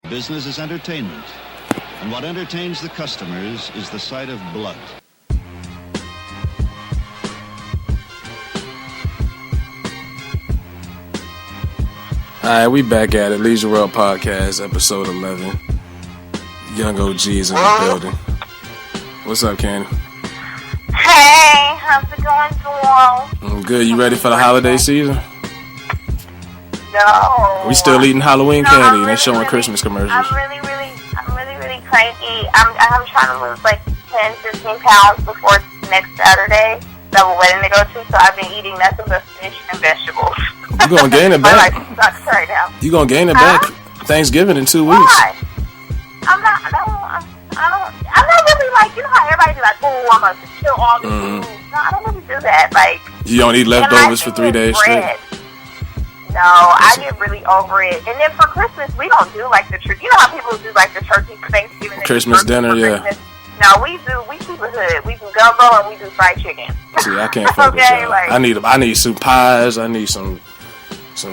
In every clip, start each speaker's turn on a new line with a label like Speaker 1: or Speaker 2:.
Speaker 1: Business is entertainment, and what entertains the customers is the sight of blood.
Speaker 2: Alright, we back at it. Leisure World Podcast, episode 11. Young OGs in the building. What's up, Candy?
Speaker 3: Hey, how's it going, Joel?
Speaker 2: I'm good. You ready for the holiday season?
Speaker 3: No.
Speaker 2: We still eating Halloween candy. They're showing Christmas commercials.
Speaker 3: I'm really cranky. I'm trying to lose like 10, 15 pounds before next Saturday. That we're wedding to go to, so I've been eating nothing but fish and vegetables.
Speaker 2: You gonna gain it back?
Speaker 3: My life sucks right now.
Speaker 2: You gonna gain it back? Thanksgiving in 2 weeks.
Speaker 3: Why? I'm not really like, you know how everybody be like, oh, I'm gonna kill all the food. No, I don't really do that. Like,
Speaker 2: you don't eat leftovers for 3 days straight?
Speaker 3: No, I get really over it. And then for Christmas, we don't do like the you know how people do like the turkey for Thanksgiving,
Speaker 2: Christmas dinner, yeah.
Speaker 3: Christmas? No, we keep it hood. We do gumbo and we do fried chicken.
Speaker 2: See, I can't fuck with y'all. Like, I need some pies. I need some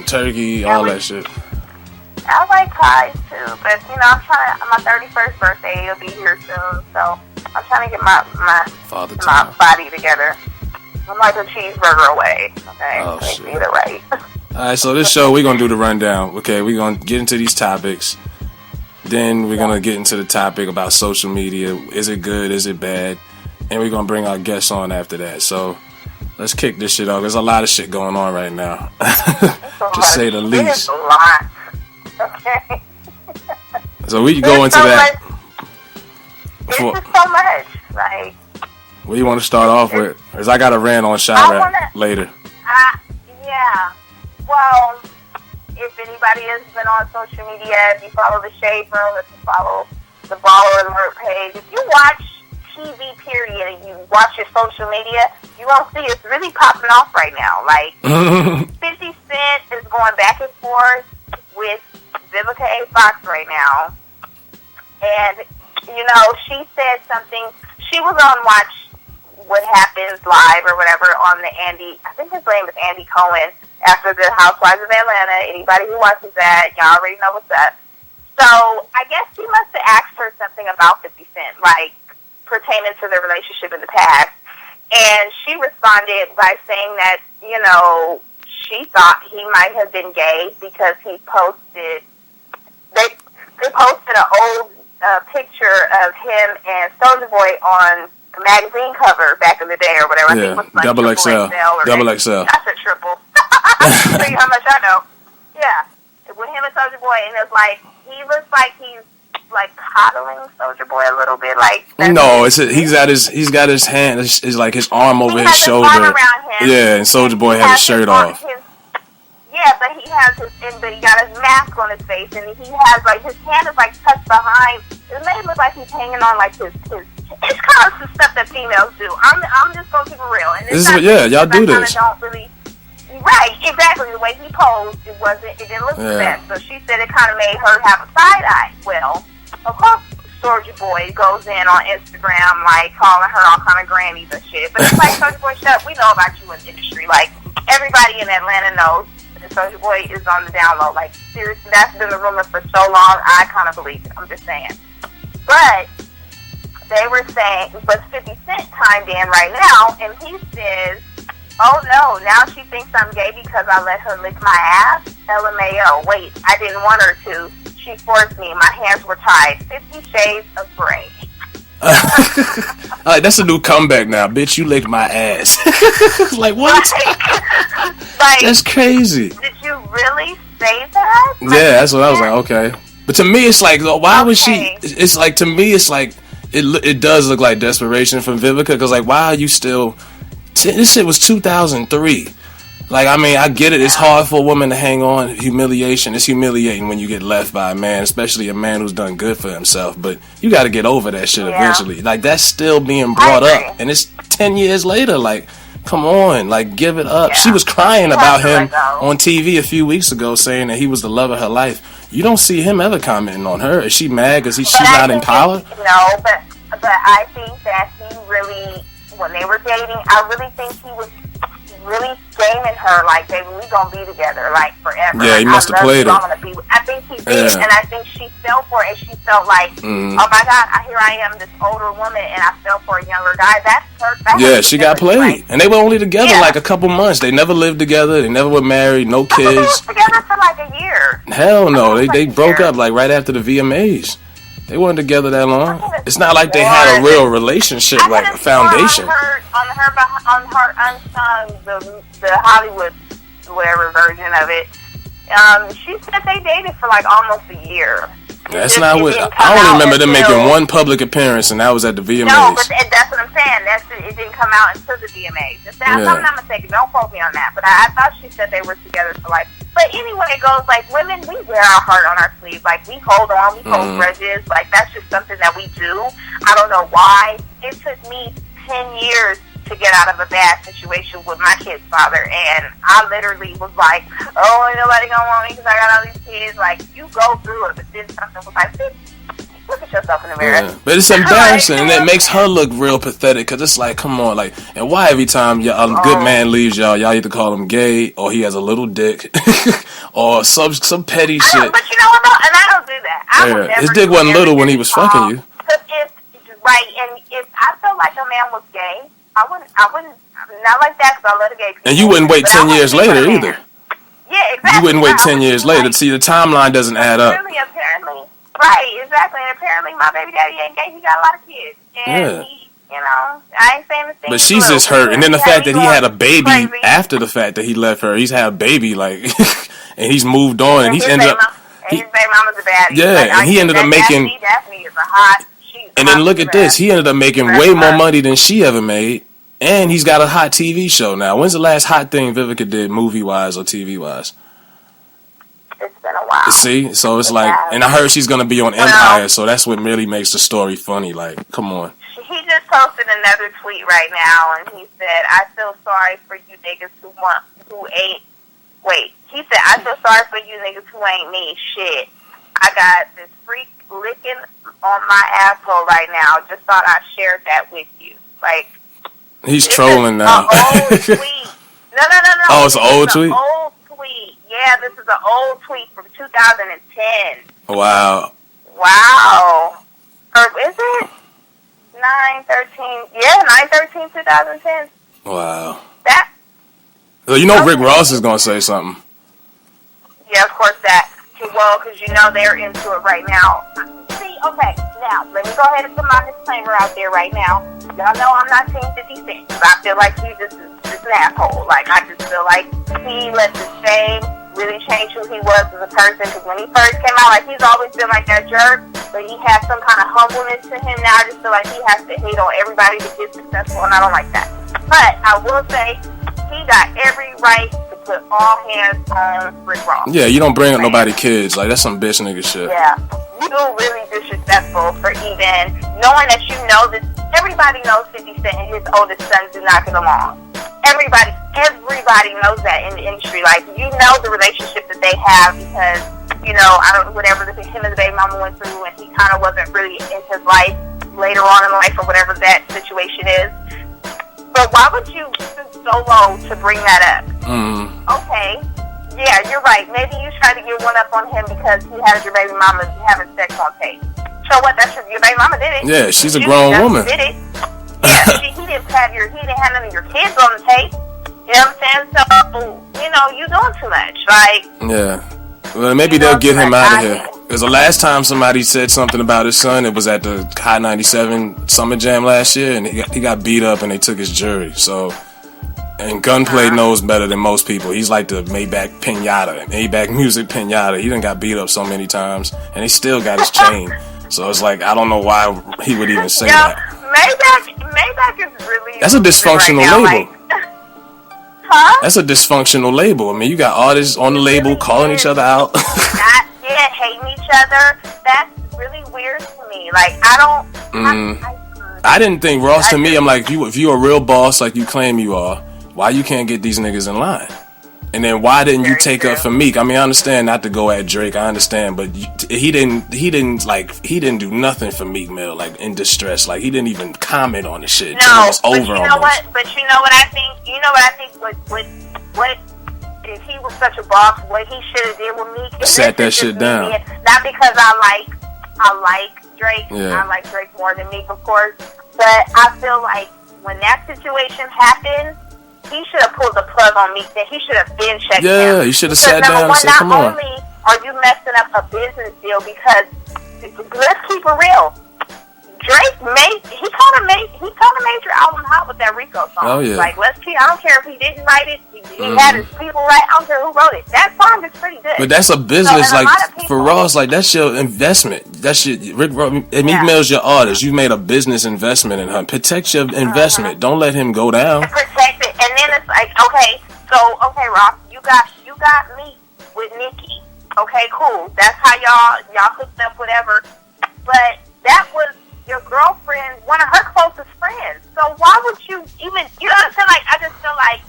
Speaker 2: turkey, all that shit.
Speaker 3: I like pies too, but you know, my 31st birthday will be here soon, so I'm trying to get my body together. I'm like a cheeseburger away. Okay,
Speaker 2: oh shit.
Speaker 3: Get it right.
Speaker 2: All right, so this show we're gonna do the rundown. Okay, we're gonna get into these topics. Then we're gonna get into the topic about social media. Is it good? Is it bad? And we're gonna bring our guests on after that. So let's kick this shit off. There's a lot of shit going on right now, to say the least.
Speaker 3: It's a lot. Okay.
Speaker 2: So we can go into that.
Speaker 3: It's just so much. Like,
Speaker 2: what do you want to start off with? Because I got a rant on Chirac later.
Speaker 3: Yeah. Well, if anybody has been on social media, if you follow the Shade Room, if you follow the Baller Alert page, if you watch TV, period, and you watch your social media, you won't see it's really popping off right now. Like, 50 Cent is going back and forth with Vivica A. Fox right now. And, you know, she said something. She was on Watch What Happens Live or whatever on the Andy, I think his name is Andy Cohen, after the Housewives of Atlanta. Anybody who watches that, y'all already know what's up. So I guess he must have asked her something about 50 Cent, like pertaining to their relationship in the past. And she responded by saying that, you know, she thought he might have been gay because he posted, they posted an old picture of him and Soulja Boy on a magazine cover back in the day or whatever.
Speaker 2: Yeah,
Speaker 3: I think it was like
Speaker 2: double XL. Double XL.
Speaker 3: That's a triple. Tell you how much I know. Yeah, with him and Soulja Boy, and it's like he looks like he's like coddling Soulja Boy a little bit. Like
Speaker 2: no, he's got his hand, is like his arm over his shoulder.
Speaker 3: Arm around him.
Speaker 2: Yeah, and Soulja Boy had his shirt off.
Speaker 3: But he got his mask on his face, and he has like his hand is like tucked behind. It made it look like he's hanging on like his. It's kind of some stuff that females do. I'm just gonna keep it real. And this is
Speaker 2: y'all do this.
Speaker 3: Don't really. Right, exactly. The way he posed, it didn't look the best. So she said it kind of made her have a side eye. Well, of course, Soulja Boy goes in on Instagram, like calling her all kind of grannies and shit. But it's like, Soulja Boy, shut up. We know about you in the industry. Like, everybody in Atlanta knows that Soulja Boy is on the down low. Like, seriously, that's been the rumor for so long. I kind of believe it. I'm just saying. But they were saying, but 50 Cent chimed in right now, and he says, oh no, now she thinks I'm gay because I let her lick my ass? LMAO, wait, I didn't want her to. She forced me, my hands were tied. 50 Shades of Grey.
Speaker 2: Alright, that's a new comeback now. Bitch, you licked my ass. Like, what?
Speaker 3: Like,
Speaker 2: that's crazy.
Speaker 3: Did you really say that?
Speaker 2: Like, yeah, that's what I was like, okay. But to me, it's like, why would she? It's like, to me, it's like, it does look like desperation from Vivica, because like, why are you still... This shit was 2003. Like, I mean, I get it. It's hard for a woman to hang on. Humiliation. It's humiliating when you get left by a man, especially a man who's done good for himself. But you got to get over that shit eventually. Like, that's still being brought up. And it's 10 years later. Like, come on. Like, give it up. Yeah. She was crying about him on TV a few weeks ago, saying that he was the love of her life. You don't see him ever commenting on her. Is she mad because she's not in power?
Speaker 3: No, but I think that he really... When they were dating, I really think he was really gaming her, like, baby, we gonna be together, like, forever.
Speaker 2: Yeah, he must have played it.
Speaker 3: I think he did, and I think she fell for it, and she felt like, oh my God, here I am, this older woman, and I fell for a younger guy. That's her.
Speaker 2: Yeah, she got played. Like, and they were only together like a couple months. They never lived together. They never were married. No kids.
Speaker 3: They were together for like a year.
Speaker 2: Hell no. They broke up like right after the VMAs. They weren't together that long. It's not like they had a real relationship, like a foundation.
Speaker 3: On her unsung, the Hollywood, whatever version of it, she said they dated for like almost a year.
Speaker 2: That's not what I don't remember them making one public appearance, and that was at the VMAs.
Speaker 3: No, but that's what I'm saying. It didn't come out until the VMAs. If I'm not mistaken, don't quote me on that. But I thought she said they were together for like. But anyway, it goes like women, we wear our heart on our sleeve. Like we hold on, we hold grudges. Like that's just something that we do. I don't know why. It took me 10 years to get out of a bad situation with my kid's father, and I literally was like, oh, ain't nobody gonna want me because I got all these kids. Like, you go through it, but then something was like, look at yourself in the mirror.
Speaker 2: Yeah. But it's embarrassing, and it makes her look real pathetic, because it's like, come on, like, and why every time a good man leaves y'all either call him gay, or he has a little dick, or some petty shit.
Speaker 3: But you know what, though? And I don't do that. I would never
Speaker 2: his dick wasn't little when he was fucking you.
Speaker 3: And if I felt like a man was gay, I wouldn't, not like that, because I love the gay people.
Speaker 2: And you wouldn't wait 10 years later either.
Speaker 3: Yeah, exactly.
Speaker 2: You wouldn't wait 10 years later. See, the timeline doesn't add up.
Speaker 3: Apparently. Right, exactly. And apparently my baby daddy ain't gay. He got a lot of kids. And he, you know, I ain't saying the thing.
Speaker 2: But she's just hurt. And then the fact that he had a baby after the fact that he left her. He's had a baby, like, and he's moved on. And he's ended up.
Speaker 3: And his baby mama's a baddie.
Speaker 2: Yeah, like, and he ended up making.
Speaker 3: Daphne is a hot.
Speaker 2: And then look at this. He ended up making way more money than she ever made. And he's got a hot TV show now. When's the last hot thing Vivica did, movie-wise or TV-wise?
Speaker 3: It's been a while.
Speaker 2: See? So it's like, and I heard she's going to be on Empire, so that's what really makes the story funny. Like, come on.
Speaker 3: He just posted another tweet right now, and he said, I feel sorry for you niggas who ain't. Wait. He said, I feel sorry for you niggas who ain't me. Shit. I got this freak licking on my asshole right now. Just thought I'd share that with you. Like,
Speaker 2: he's trolling now.
Speaker 3: Old tweet. No.
Speaker 2: Oh, it's an old tweet?
Speaker 3: Old tweet. Yeah, this is an old tweet from 2010.
Speaker 2: Wow.
Speaker 3: Or is it? 9/13. Yeah, 9/13/2010.
Speaker 2: Wow.
Speaker 3: That.
Speaker 2: So you know Rick Ross is going to say something.
Speaker 3: Yeah, of course that. Well, because you know they're into it right now. See, okay, now, let me go ahead and put my disclaimer out there right now. Y'all know I'm not Team 50 Cent, because I feel like he's just an asshole. Like, I just feel like he let the shame really change who he was as a person, because when he first came out, like, he's always been like that jerk, but he has some kind of humbleness to him now. I just feel like he has to hate on everybody to get successful, and I don't like that. But I will say, he got every right to put all hands on Rick Ross.
Speaker 2: Yeah, you don't bring up nobody's kids. Like, that's some bitch nigga shit.
Speaker 3: Yeah. You really disrespectful for even knowing that you know that everybody knows 50 Cent and his oldest son do not get along. Everybody knows that in the industry. Like, you know the relationship that they have because, you know, whatever him and the baby mama went through, and he kind of wasn't really in his life later on in life or whatever that situation is. But why would you stoop so low to bring that up? Okay, yeah, you're right. Maybe you tried to get one up on him because he had your baby mama having sex on tape. So what? That's your baby mama did it.
Speaker 2: Yeah, she's a grown woman.
Speaker 3: Did it? Yeah, he didn't have none of your kids on the tape. You know what I'm saying? So you know you doing too much. Like, yeah.
Speaker 2: Well, maybe they'll get him out of here. Because the last time somebody said something about his son, it was at the Hot 97 Summer Jam last year, and he got beat up, and they took his jury. So, and Gunplay knows better than most people. He's like the Maybach Music Pinata. He done got beat up so many times, and he still got his chain. So it's like, I don't know why he would even say that.
Speaker 3: Maybach is really...
Speaker 2: That's a dysfunctional
Speaker 3: right
Speaker 2: label.
Speaker 3: Huh?
Speaker 2: That's a dysfunctional label. I mean, you got artists on the label calling each other out.
Speaker 3: Hating each other. That's really weird to me. Like, I don't...
Speaker 2: I didn't think Ross, to me, I'm like, if you a real boss like you claim you are, why you can't get these niggas in line? And then why didn't you
Speaker 3: Very
Speaker 2: take up
Speaker 3: true.
Speaker 2: for Meek? I mean, I understand not to go at Drake. I understand, but he didn't do nothing for Meek Mill, like in distress. Like he didn't even comment on the shit.
Speaker 3: No,
Speaker 2: It was
Speaker 3: but
Speaker 2: over
Speaker 3: you know
Speaker 2: almost.
Speaker 3: what? But you know what I think? You know what I think? What if he was such a boss? What he should have did with Meek? and
Speaker 2: Sat that
Speaker 3: this is
Speaker 2: shit
Speaker 3: just me
Speaker 2: down.
Speaker 3: Not because I like Drake.
Speaker 2: Yeah.
Speaker 3: I like Drake more than Meek, of course. But I feel like when that situation happened, he should have pulled the plug on Meek. Then he should have been checked him.
Speaker 2: Yeah, you should have
Speaker 3: Because
Speaker 2: sat down and
Speaker 3: number
Speaker 2: said,
Speaker 3: one,
Speaker 2: "Come
Speaker 3: not
Speaker 2: on."
Speaker 3: only are you messing up a business deal, because let's keep it real. Drake he kind of made your album hot with that Rico song.
Speaker 2: Oh, yeah.
Speaker 3: Like, I don't care if he didn't write it. He had his people write. I don't care who wrote it. That song is pretty good.
Speaker 2: But that's a business,
Speaker 3: So, and a
Speaker 2: like
Speaker 3: lot of people-
Speaker 2: for Ross, like that's your investment. That shit, Rick Meek Mill's your artist. You made a business investment in him. Protect your investment. Don't let him go down.
Speaker 3: Protect it, and then it's like, okay, Ross, you got me with Nicki. Okay, cool. That's how y'all hooked up, whatever. But that was your girlfriend, one of her closest friends. So why would you even? You know what I'm saying? Like,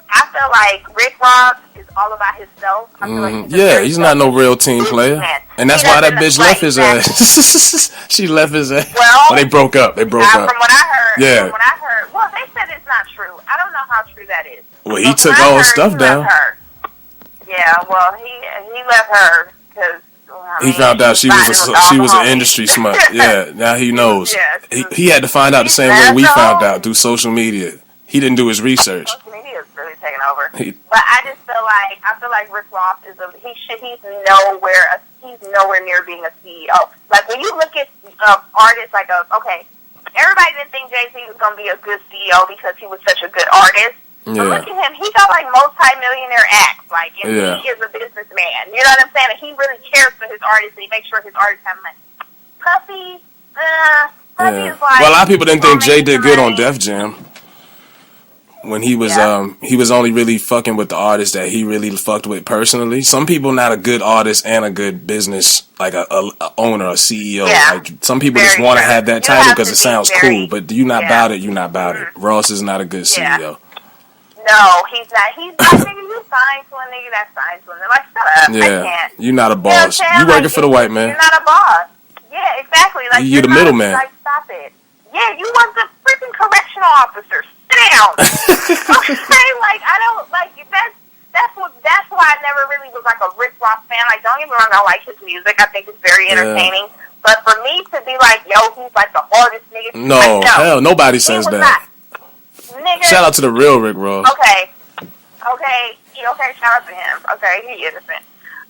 Speaker 3: I feel like Rick Ross is all about himself. I feel like he's a
Speaker 2: Yeah,
Speaker 3: very
Speaker 2: he's not no real team player,
Speaker 3: businessman.
Speaker 2: and that's
Speaker 3: He
Speaker 2: why that
Speaker 3: doesn't
Speaker 2: bitch
Speaker 3: like
Speaker 2: left his
Speaker 3: that.
Speaker 2: ass. She left his ass.
Speaker 3: Well,
Speaker 2: they broke up. They broke
Speaker 3: From
Speaker 2: up.
Speaker 3: what I heard,
Speaker 2: Yeah.
Speaker 3: well, they said it's not true. I don't know how true that is.
Speaker 2: Well, he
Speaker 3: But
Speaker 2: took
Speaker 3: when I
Speaker 2: all his
Speaker 3: heard,
Speaker 2: stuff
Speaker 3: he
Speaker 2: down.
Speaker 3: left her. Yeah, well, he left her because
Speaker 2: He found out she was an industry smut. Yeah, now he knows.
Speaker 3: Yeah.
Speaker 2: He had to find out the same way we found out through social media. He didn't do his research.
Speaker 3: Social media is really taking over.
Speaker 2: He-
Speaker 3: But I just feel like Rick Ross he's nowhere near being a CEO. Like when you look at artists like everybody didn't think Jay-Z was gonna be a good CEO because he was such a good artist. But
Speaker 2: Yeah.
Speaker 3: look at him, he got like multi-millionaire acts, like, and
Speaker 2: Yeah.
Speaker 3: he is a businessman. You know what I'm saying? And he really cares for his artists, and he makes sure his artists have money. Puffy
Speaker 2: Yeah.
Speaker 3: is like,
Speaker 2: Well, a lot of people didn't think
Speaker 3: "Oh,
Speaker 2: Jay
Speaker 3: make
Speaker 2: did
Speaker 3: some
Speaker 2: good on
Speaker 3: money."
Speaker 2: Def Jam. When he was
Speaker 3: Yeah.
Speaker 2: he was only really fucking with the artists that he really fucked with personally. Some people not a good artist and a good business, like a owner, a CEO.
Speaker 3: Yeah.
Speaker 2: Like some people
Speaker 3: Very
Speaker 2: just want to
Speaker 3: true.
Speaker 2: have that
Speaker 3: You
Speaker 2: title
Speaker 3: have
Speaker 2: because
Speaker 3: to
Speaker 2: it
Speaker 3: be
Speaker 2: sounds
Speaker 3: very-
Speaker 2: cool. But you not
Speaker 3: Yeah.
Speaker 2: about it, you not about it. Ross is not a good
Speaker 3: Yeah.
Speaker 2: CEO.
Speaker 3: No, he's not. He's like, nigga, you signed to a nigga that signed to him. Like, shut up. I
Speaker 2: Yeah,
Speaker 3: can't.
Speaker 2: you're not a
Speaker 3: You know what I'm
Speaker 2: boss.
Speaker 3: saying?
Speaker 2: You working
Speaker 3: Like,
Speaker 2: for the white man.
Speaker 3: You're not a boss. Yeah, exactly. Like,
Speaker 2: You're the
Speaker 3: not-
Speaker 2: middleman.
Speaker 3: Like, stop it. Yeah, you was the freaking correctional officer. Sit down. Okay, like, I don't, like, that's why I never really was like a Rick Ross fan. Like, don't get me wrong, I like his music. I think it's very entertaining. But for me to be like, yo, he's like the hardest nigga.
Speaker 2: No,
Speaker 3: like,
Speaker 2: hell, nobody
Speaker 3: he
Speaker 2: says
Speaker 3: was
Speaker 2: that.
Speaker 3: not. Nigga.
Speaker 2: Shout out to the real Rick Ross.
Speaker 3: Okay, shout out to him. Okay, he innocent.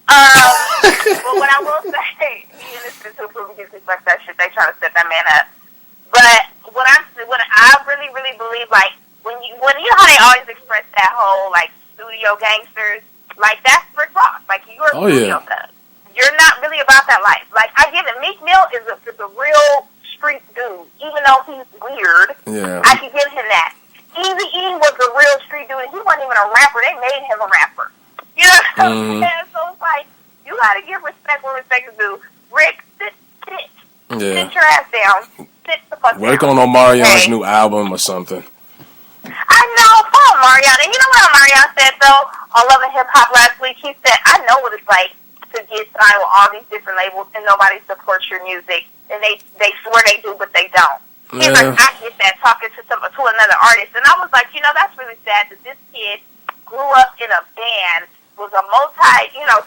Speaker 3: But what I will say, he innocent too, because he's like that shit. They trying to set that man up. But what I really, really believe, like when you know how they always express that whole like studio gangsters, like that's Rick Ross. Like you're a studio thug. You're not really about that life. Like I get it. Meek Mill is a real street dude, even though he's weird.
Speaker 2: Yeah.
Speaker 3: I can give him that. Eazy-E was a real street dude, and he wasn't even a rapper. They made him a rapper. You know what I'm saying? So it's like, you gotta give respect where respect is due. Rick, sit your ass down. Sit the fuck
Speaker 2: Work
Speaker 3: down.
Speaker 2: on Omarion's
Speaker 3: Okay?
Speaker 2: new album or something.
Speaker 3: I know, poor Omarion. And you know what Omarion said, though, on Love and Hip Hop last week? He said, I know what it's like to get signed with all these different labels and nobody supports your music. And they swear they do, but they don't. He's like, I get that talking to another artist. And I was like, you know, that's really sad that this kid grew up in a band, was a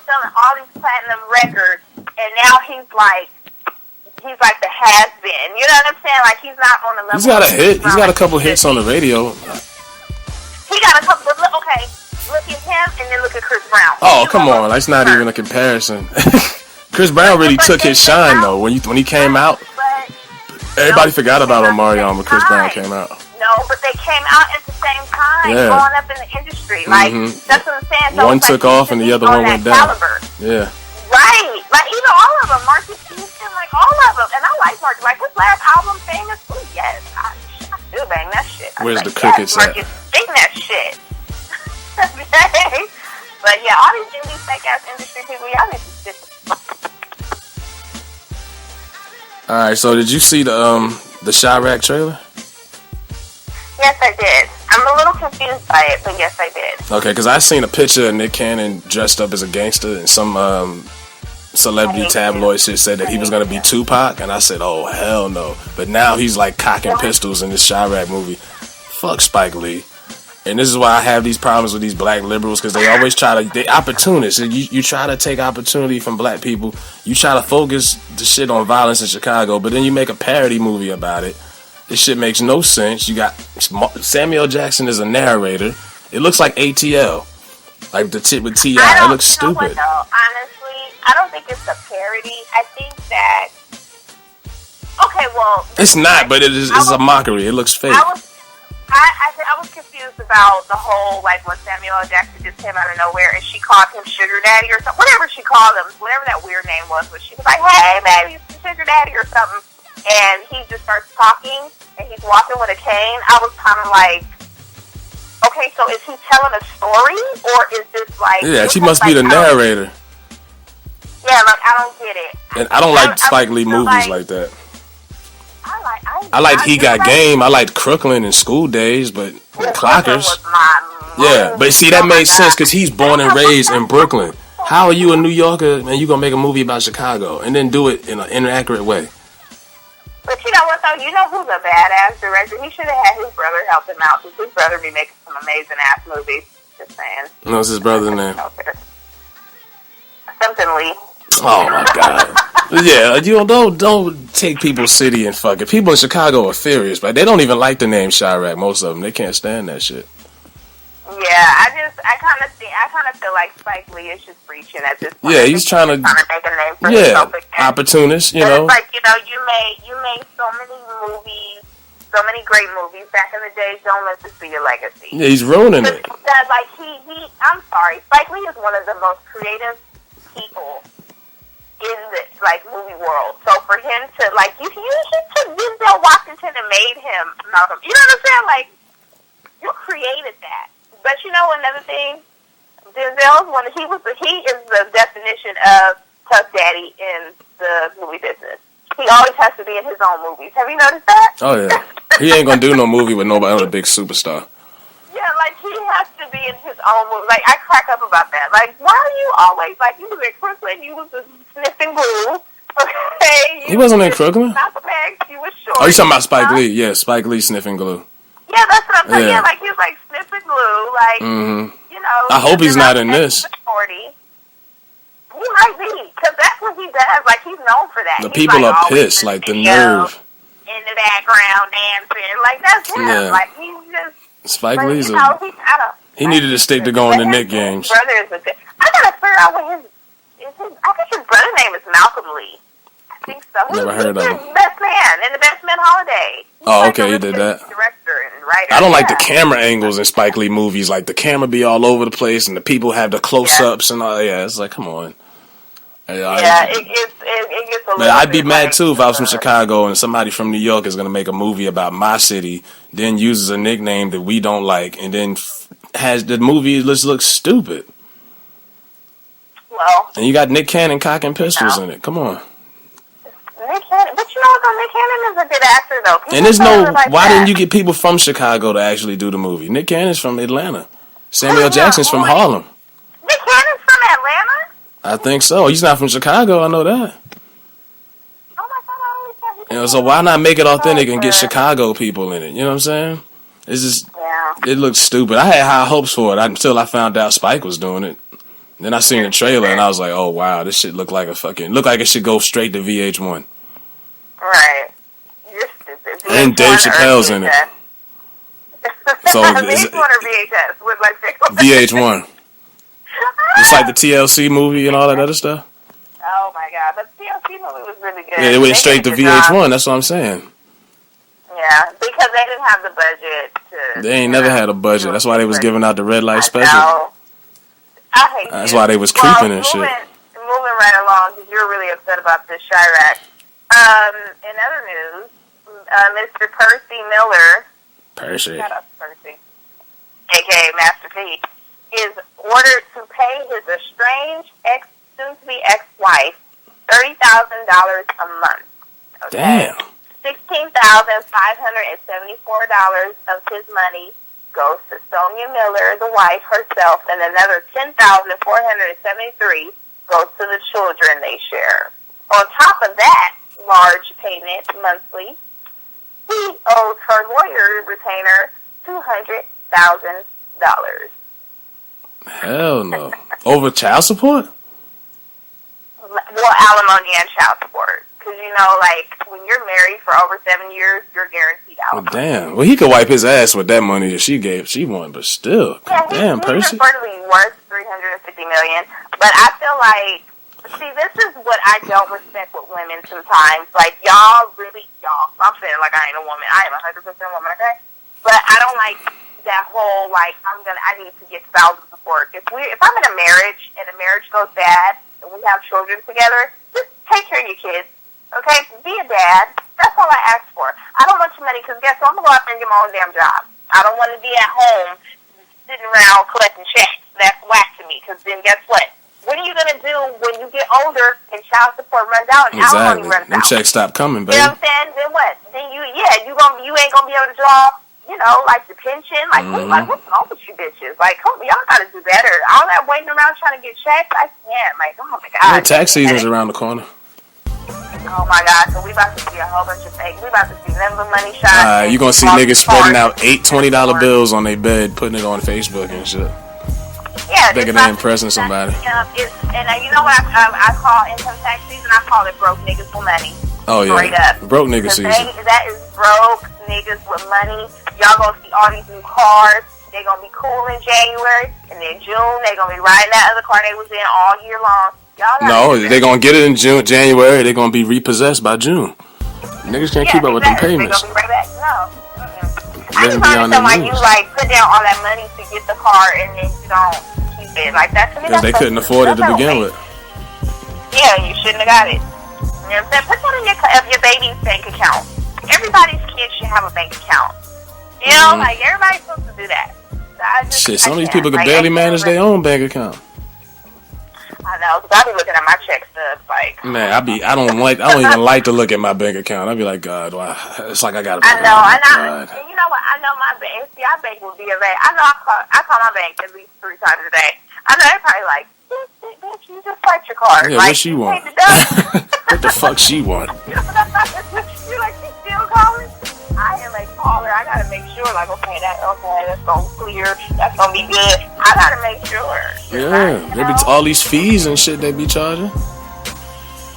Speaker 3: selling all these platinum records, and now he's like the has-been. You know what I'm saying? Like, he's not on the level.
Speaker 2: He's got a hit. He's got a
Speaker 3: like
Speaker 2: couple
Speaker 3: he
Speaker 2: hits
Speaker 3: should
Speaker 2: on the
Speaker 3: be.
Speaker 2: radio.
Speaker 3: He got a couple, but look at him, and then look at Chris Brown.
Speaker 2: Oh,
Speaker 3: You
Speaker 2: come
Speaker 3: know,
Speaker 2: on. That's not even a comparison. Chris Brown really took his shine, though. When he came out,
Speaker 3: But
Speaker 2: everybody forgot about Omarion when Chris Brown came out.
Speaker 3: no, but they came out at the same time,
Speaker 2: Yeah.
Speaker 3: growing up in the industry. Like, that's what I'm saying. So
Speaker 2: One
Speaker 3: it's like
Speaker 2: took off and the other one went down.
Speaker 3: Caliber.
Speaker 2: Yeah.
Speaker 3: Right. Like, even all of them. Marcus Houston, like, all of them. And I like Marcus. Like, his last album, Famous, ooh, yes. I still bang that shit. I
Speaker 2: Where's
Speaker 3: was
Speaker 2: the
Speaker 3: like,
Speaker 2: crickets
Speaker 3: yes,
Speaker 2: at?
Speaker 3: Marcus, sing that shit. Okay? But, yeah, all these fake-ass industry people, y'all need to sit.
Speaker 2: All right. So did you see the Chirac trailer?
Speaker 3: Yes, I did. I'm I'm a little confused by it, but yes, I did.
Speaker 2: Okay, because I seen a picture of Nick Cannon dressed up as a gangster, and some celebrity tabloid shit said that he was gonna be Tupac, and I said, oh hell no. But now he's like cocking pistols in this Chirac movie. Fuck Spike Lee. And this is why I have these problems with these black liberals, because they always they opportunists. You try to take opportunity from black people. You try to focus the shit on violence in Chicago, but then you make a parody movie about it. This shit makes no sense. You got Samuel Jackson as a narrator. It looks like ATL, like the shit with T.I. It looks stupid.
Speaker 3: What, though? Honestly, I don't think it's a parody. I think that. Okay, well.
Speaker 2: It's not, but it's a mockery. It looks fake.
Speaker 3: I was confused about the whole, like, when Samuel L. Jackson just came out of nowhere and she called him Sugar Daddy or something, whatever she called him, whatever that weird name was, but she was like, hey, man, he's Sugar Daddy or something, and he just starts talking, and he's walking with a cane. I was kind of like, okay, so is he telling a story, or is this, like...
Speaker 2: Yeah, she must be the narrator.
Speaker 3: Yeah, like, I don't get it.
Speaker 2: And I don't like Spike Lee movies like that. I liked He Got Game. I liked Crooklyn and School Days, but Clockers. Yeah, but see, that made sense because he's born and raised in Brooklyn. How are you a New Yorker and you gonna make a movie about Chicago and then do it in an inaccurate way?
Speaker 3: But you know what, though? You know who's a badass director? He should have had his brother help him out, because his brother be making some amazing-ass movies. Just saying.
Speaker 2: What's his brother's name?
Speaker 3: Something Lee.
Speaker 2: Oh, my God. Yeah, you don't take people's city and fuck it. People in Chicago are furious, but they don't even like the name Chirac, most of them. They can't stand that shit.
Speaker 3: Yeah, I kind of feel like Spike Lee is just preaching at this point.
Speaker 2: Yeah, he's trying to
Speaker 3: make a name for himself again.
Speaker 2: Opportunist, you
Speaker 3: but
Speaker 2: know.
Speaker 3: It's like, you made so many movies, so many great movies back in the day. Don't let this be your legacy.
Speaker 2: Yeah, he's ruining it.
Speaker 3: That, like, I'm sorry, Spike Lee is one of the most creative people in the, like, movie world. So for him to, like, he took Denzel Washington and made him Malcolm. You know what I'm saying? Like, you created that. But you know another thing? Denzel's he is the definition of tough daddy in the movie business. He always has to be in his own movies. Have you noticed that?
Speaker 2: Oh yeah. He ain't gonna do no movie with nobody other big superstar.
Speaker 3: Yeah, like he has to be in his own movie. Like I crack up about that. Like, why are you always like you was in Crooklyn, you was sniffing glue. Okay.
Speaker 2: He wasn't in Crooklyn?
Speaker 3: You was short.
Speaker 2: Oh, you talking about Spike Lee? Yeah, Spike Lee sniffing glue.
Speaker 3: Yeah, that's what I'm saying. Yeah, like he was like sniffing glue, like you know.
Speaker 2: I hope he's not in this.
Speaker 3: 40. He might be, because that's what he does. Like he's known for that.
Speaker 2: The people are pissed, like the nerve.
Speaker 3: In the background dancing, like that's him.
Speaker 2: Yeah.
Speaker 3: Like he's just.
Speaker 2: Spike Lee's he needed to stick to going to Knick games.
Speaker 3: I gotta figure out what I think his brother's name is Malcolm Lee. I think so.
Speaker 2: Never heard of him.
Speaker 3: Best Man in the Best Man Holiday.
Speaker 2: Oh, okay, he did that.
Speaker 3: Director and writer.
Speaker 2: I don't like the camera angles in Spike Lee movies. Like the camera be all over the place, and the people have the close-ups and all. Yeah, it's like, come on.
Speaker 3: It gets a little.
Speaker 2: I'd be mad too if I was from Chicago and somebody from New York is gonna make a movie about my city, then uses a nickname that we don't like, and then has the movie just looks stupid.
Speaker 3: Well,
Speaker 2: and you got Nick Cannon cocking pistols in it. Come on.
Speaker 3: Nick Cannon, but you know what? Though? Nick Cannon is a good actor, though. People
Speaker 2: and there's no. Why didn't you get people from Chicago to actually do the movie? Nick Cannon's from Atlanta. Samuel Jackson's from Harlem.
Speaker 3: Nick Cannon's from Atlanta?
Speaker 2: I think so. He's not from Chicago. I know that.
Speaker 3: Oh my God! I always thought
Speaker 2: so why not make it authentic and get Chicago people in it? You know what I'm saying? It's just.
Speaker 3: Yeah.
Speaker 2: It looks stupid. I had high hopes for it until I found out Spike was doing it. Then I seen the trailer and I was like, oh wow, this shit look like it should go straight to VH1.
Speaker 3: Right. You're stupid.
Speaker 2: And Dave Chappelle's in it. So
Speaker 3: VH1 or VHS? With like
Speaker 2: VH1. It's like the TLC movie and all that other stuff.
Speaker 3: Oh my God, but the TLC movie was really good.
Speaker 2: Yeah, it went straight to VH1. That's what I'm saying.
Speaker 3: Yeah, because they didn't have the budget.
Speaker 2: They ain't never had a budget. That's why they was giving out the red light special.
Speaker 3: I hate
Speaker 2: That's why they was creeping and shit.
Speaker 3: Moving right along, because you're really upset about this Chirac. In other news, Mr. Percy Miller, shut up, Percy, a.k.a. Master P, is ordered to pay his estranged soon-to-be ex-wife $30,000 a month. Okay?
Speaker 2: Damn.
Speaker 3: $16,574 of his money goes to Sonia Miller, the wife herself, and another $10,473 goes to the children they share. On top of that large payment monthly, he owes her lawyer retainer $200,000.
Speaker 2: Hell no. Over child support?
Speaker 3: Well, alimony and child support. Because, you know, like, when you're married for over 7 years, you're guaranteed
Speaker 2: Well,
Speaker 3: alimony.
Speaker 2: damn. Well, he could wipe his ass with that money that she won, but still.
Speaker 3: Yeah,
Speaker 2: Damn,
Speaker 3: he's
Speaker 2: Percy.
Speaker 3: reportedly worth $350 million. But I feel like, see, this is what I don't respect with women sometimes. Like, y'all. I'm saying like I ain't a woman. I am 100% woman, okay? But I don't like that whole, like, I need to get spousal support. If I'm in a marriage and the marriage goes bad and we have children together, just take care of your kids, okay? Be a dad. That's all I ask for. I don't want your money because guess what? I'm going to go out there and get my own damn job. I don't want to be at home sitting around collecting checks. That's whack to me because then guess what? What are you going to do when you get older and child support runs out and alimony runs
Speaker 2: Them
Speaker 3: out?
Speaker 2: checks stop coming, baby.
Speaker 3: You know what I'm saying? Then what? Then you ain't gonna be able to draw, you know, like the pension. Like, what's wrong with you bitches? Like, come, y'all gotta do better. All that waiting around trying to get checks, I can't. Like, oh my god.
Speaker 2: Yeah, tax season's around the corner.
Speaker 3: Oh my god. So we about to see a whole bunch of fake. We about to see number money shots.
Speaker 2: You gonna see niggas spreading out $8 $20 bills on their bed, putting it on Facebook and shit.
Speaker 3: Yeah,
Speaker 2: Thinking they're impressing somebody.
Speaker 3: And you know what I call income tax season? I call it broke niggas with money.
Speaker 2: Oh yeah,
Speaker 3: Straight up.
Speaker 2: broke nigga season.
Speaker 3: That is broke niggas with money. Y'all gonna see all these new cars. They gonna be cool in January, and then June they gonna be riding that other car they was in all year long.
Speaker 2: No, they're gonna get it in January. They're gonna be repossessed by June. Niggas can't keep up with them payments.
Speaker 3: They gonna be right back. No. I
Speaker 2: Let's
Speaker 3: just
Speaker 2: be on
Speaker 3: understand
Speaker 2: the
Speaker 3: why
Speaker 2: news.
Speaker 3: you like put down all that money to get the car and then you don't keep it. Like that to me.
Speaker 2: Because they couldn't afford it to begin with.
Speaker 3: Yeah, you shouldn't have got it. You know what I'm saying? Put that in your baby's bank account. Everybody's kids should have a bank account. You know, like everybody's supposed to do that. So
Speaker 2: Shit, some of these people can barely manage their own bank account.
Speaker 3: I know, because I be looking at my check stubs like.
Speaker 2: Man, I don't even like to look at my bank account. I be like, God, wow, it's like I gotta.
Speaker 3: I know, and you know what? I know my bank. See, our bank will be a bank. I know I call my bank at least 3 times a day. I know they're probably like, bitch, you just swiped your card.
Speaker 2: Yeah,
Speaker 3: like,
Speaker 2: what she want?
Speaker 3: What
Speaker 2: What the fuck she want?
Speaker 3: You're like, she still calling? I am a caller. I gotta make sure, like, okay, that's gonna clear. That's gonna be good. I gotta make sure.
Speaker 2: Yeah, they be all these fees and shit they be charging.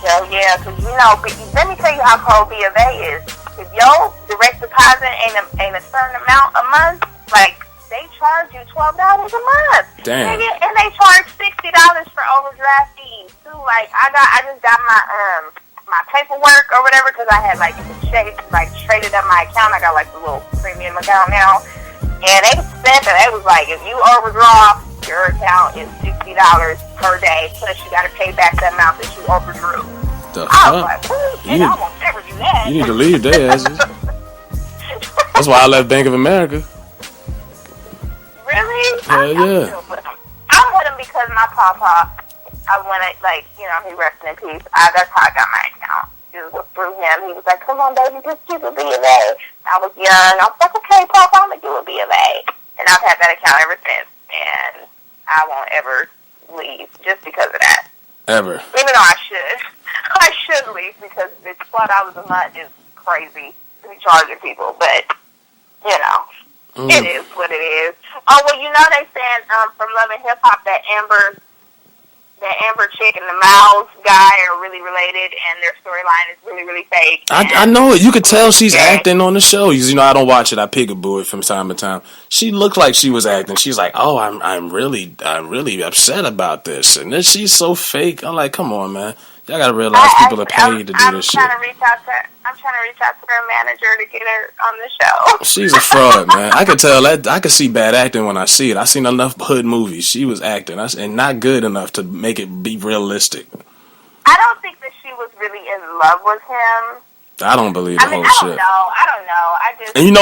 Speaker 3: Hell yeah, because you know, let me tell you how cold B of A is. If your direct deposit ain't a certain amount a month, like they charge you $12 a month.
Speaker 2: Damn.
Speaker 3: And they charge $60 for overdraft fees too. Like I just got my paperwork or whatever because I had like traded up my account. I got like a little premium account now, and they said that it was like if you overdraw, your account is $60 per day, plus you got to pay back the amount that you overdrew.
Speaker 2: The
Speaker 3: I was
Speaker 2: fuck?
Speaker 3: like, I won't never do that.
Speaker 2: You need to leave their asses. That's why I left Bank of America.
Speaker 3: Really?
Speaker 2: Hell yeah.
Speaker 3: I'm with him because my papa, I want to, like, you know, he rested in peace. That's how I got my account. It was through him. He was like, come on, baby, just give a B of A. I was young. I was like, okay, papa, I'm going to do a B of A. And I've had that account ever since. And I won't ever leave just because of that.
Speaker 2: Ever.
Speaker 3: Even though I should. I should leave because it's $12 a month is crazy to be charging people. But, you know, it is what it is. Oh, well, you know they saying from Love and Hip Hop that Amber chick and the Miles guy are really related and their storyline is really, really fake.
Speaker 2: I know it. You could tell she's acting on the show. You know, I don't watch it. I peekaboo it from time to time. She looked like she was acting. She's like, oh, I'm really upset about this. And then she's so fake. I'm like, come on, man. Y'all gotta realize people are paid to do this shit.
Speaker 3: I'm trying to reach out to her manager to get her on the show.
Speaker 2: She's a fraud, man. I could tell that. I could see bad acting when I see it. I seen enough hood movies. She was acting, and not good enough to make it be realistic.
Speaker 3: I don't think that she was really in love with him.
Speaker 2: I don't believe the whole shit.
Speaker 3: I don't know.
Speaker 2: And you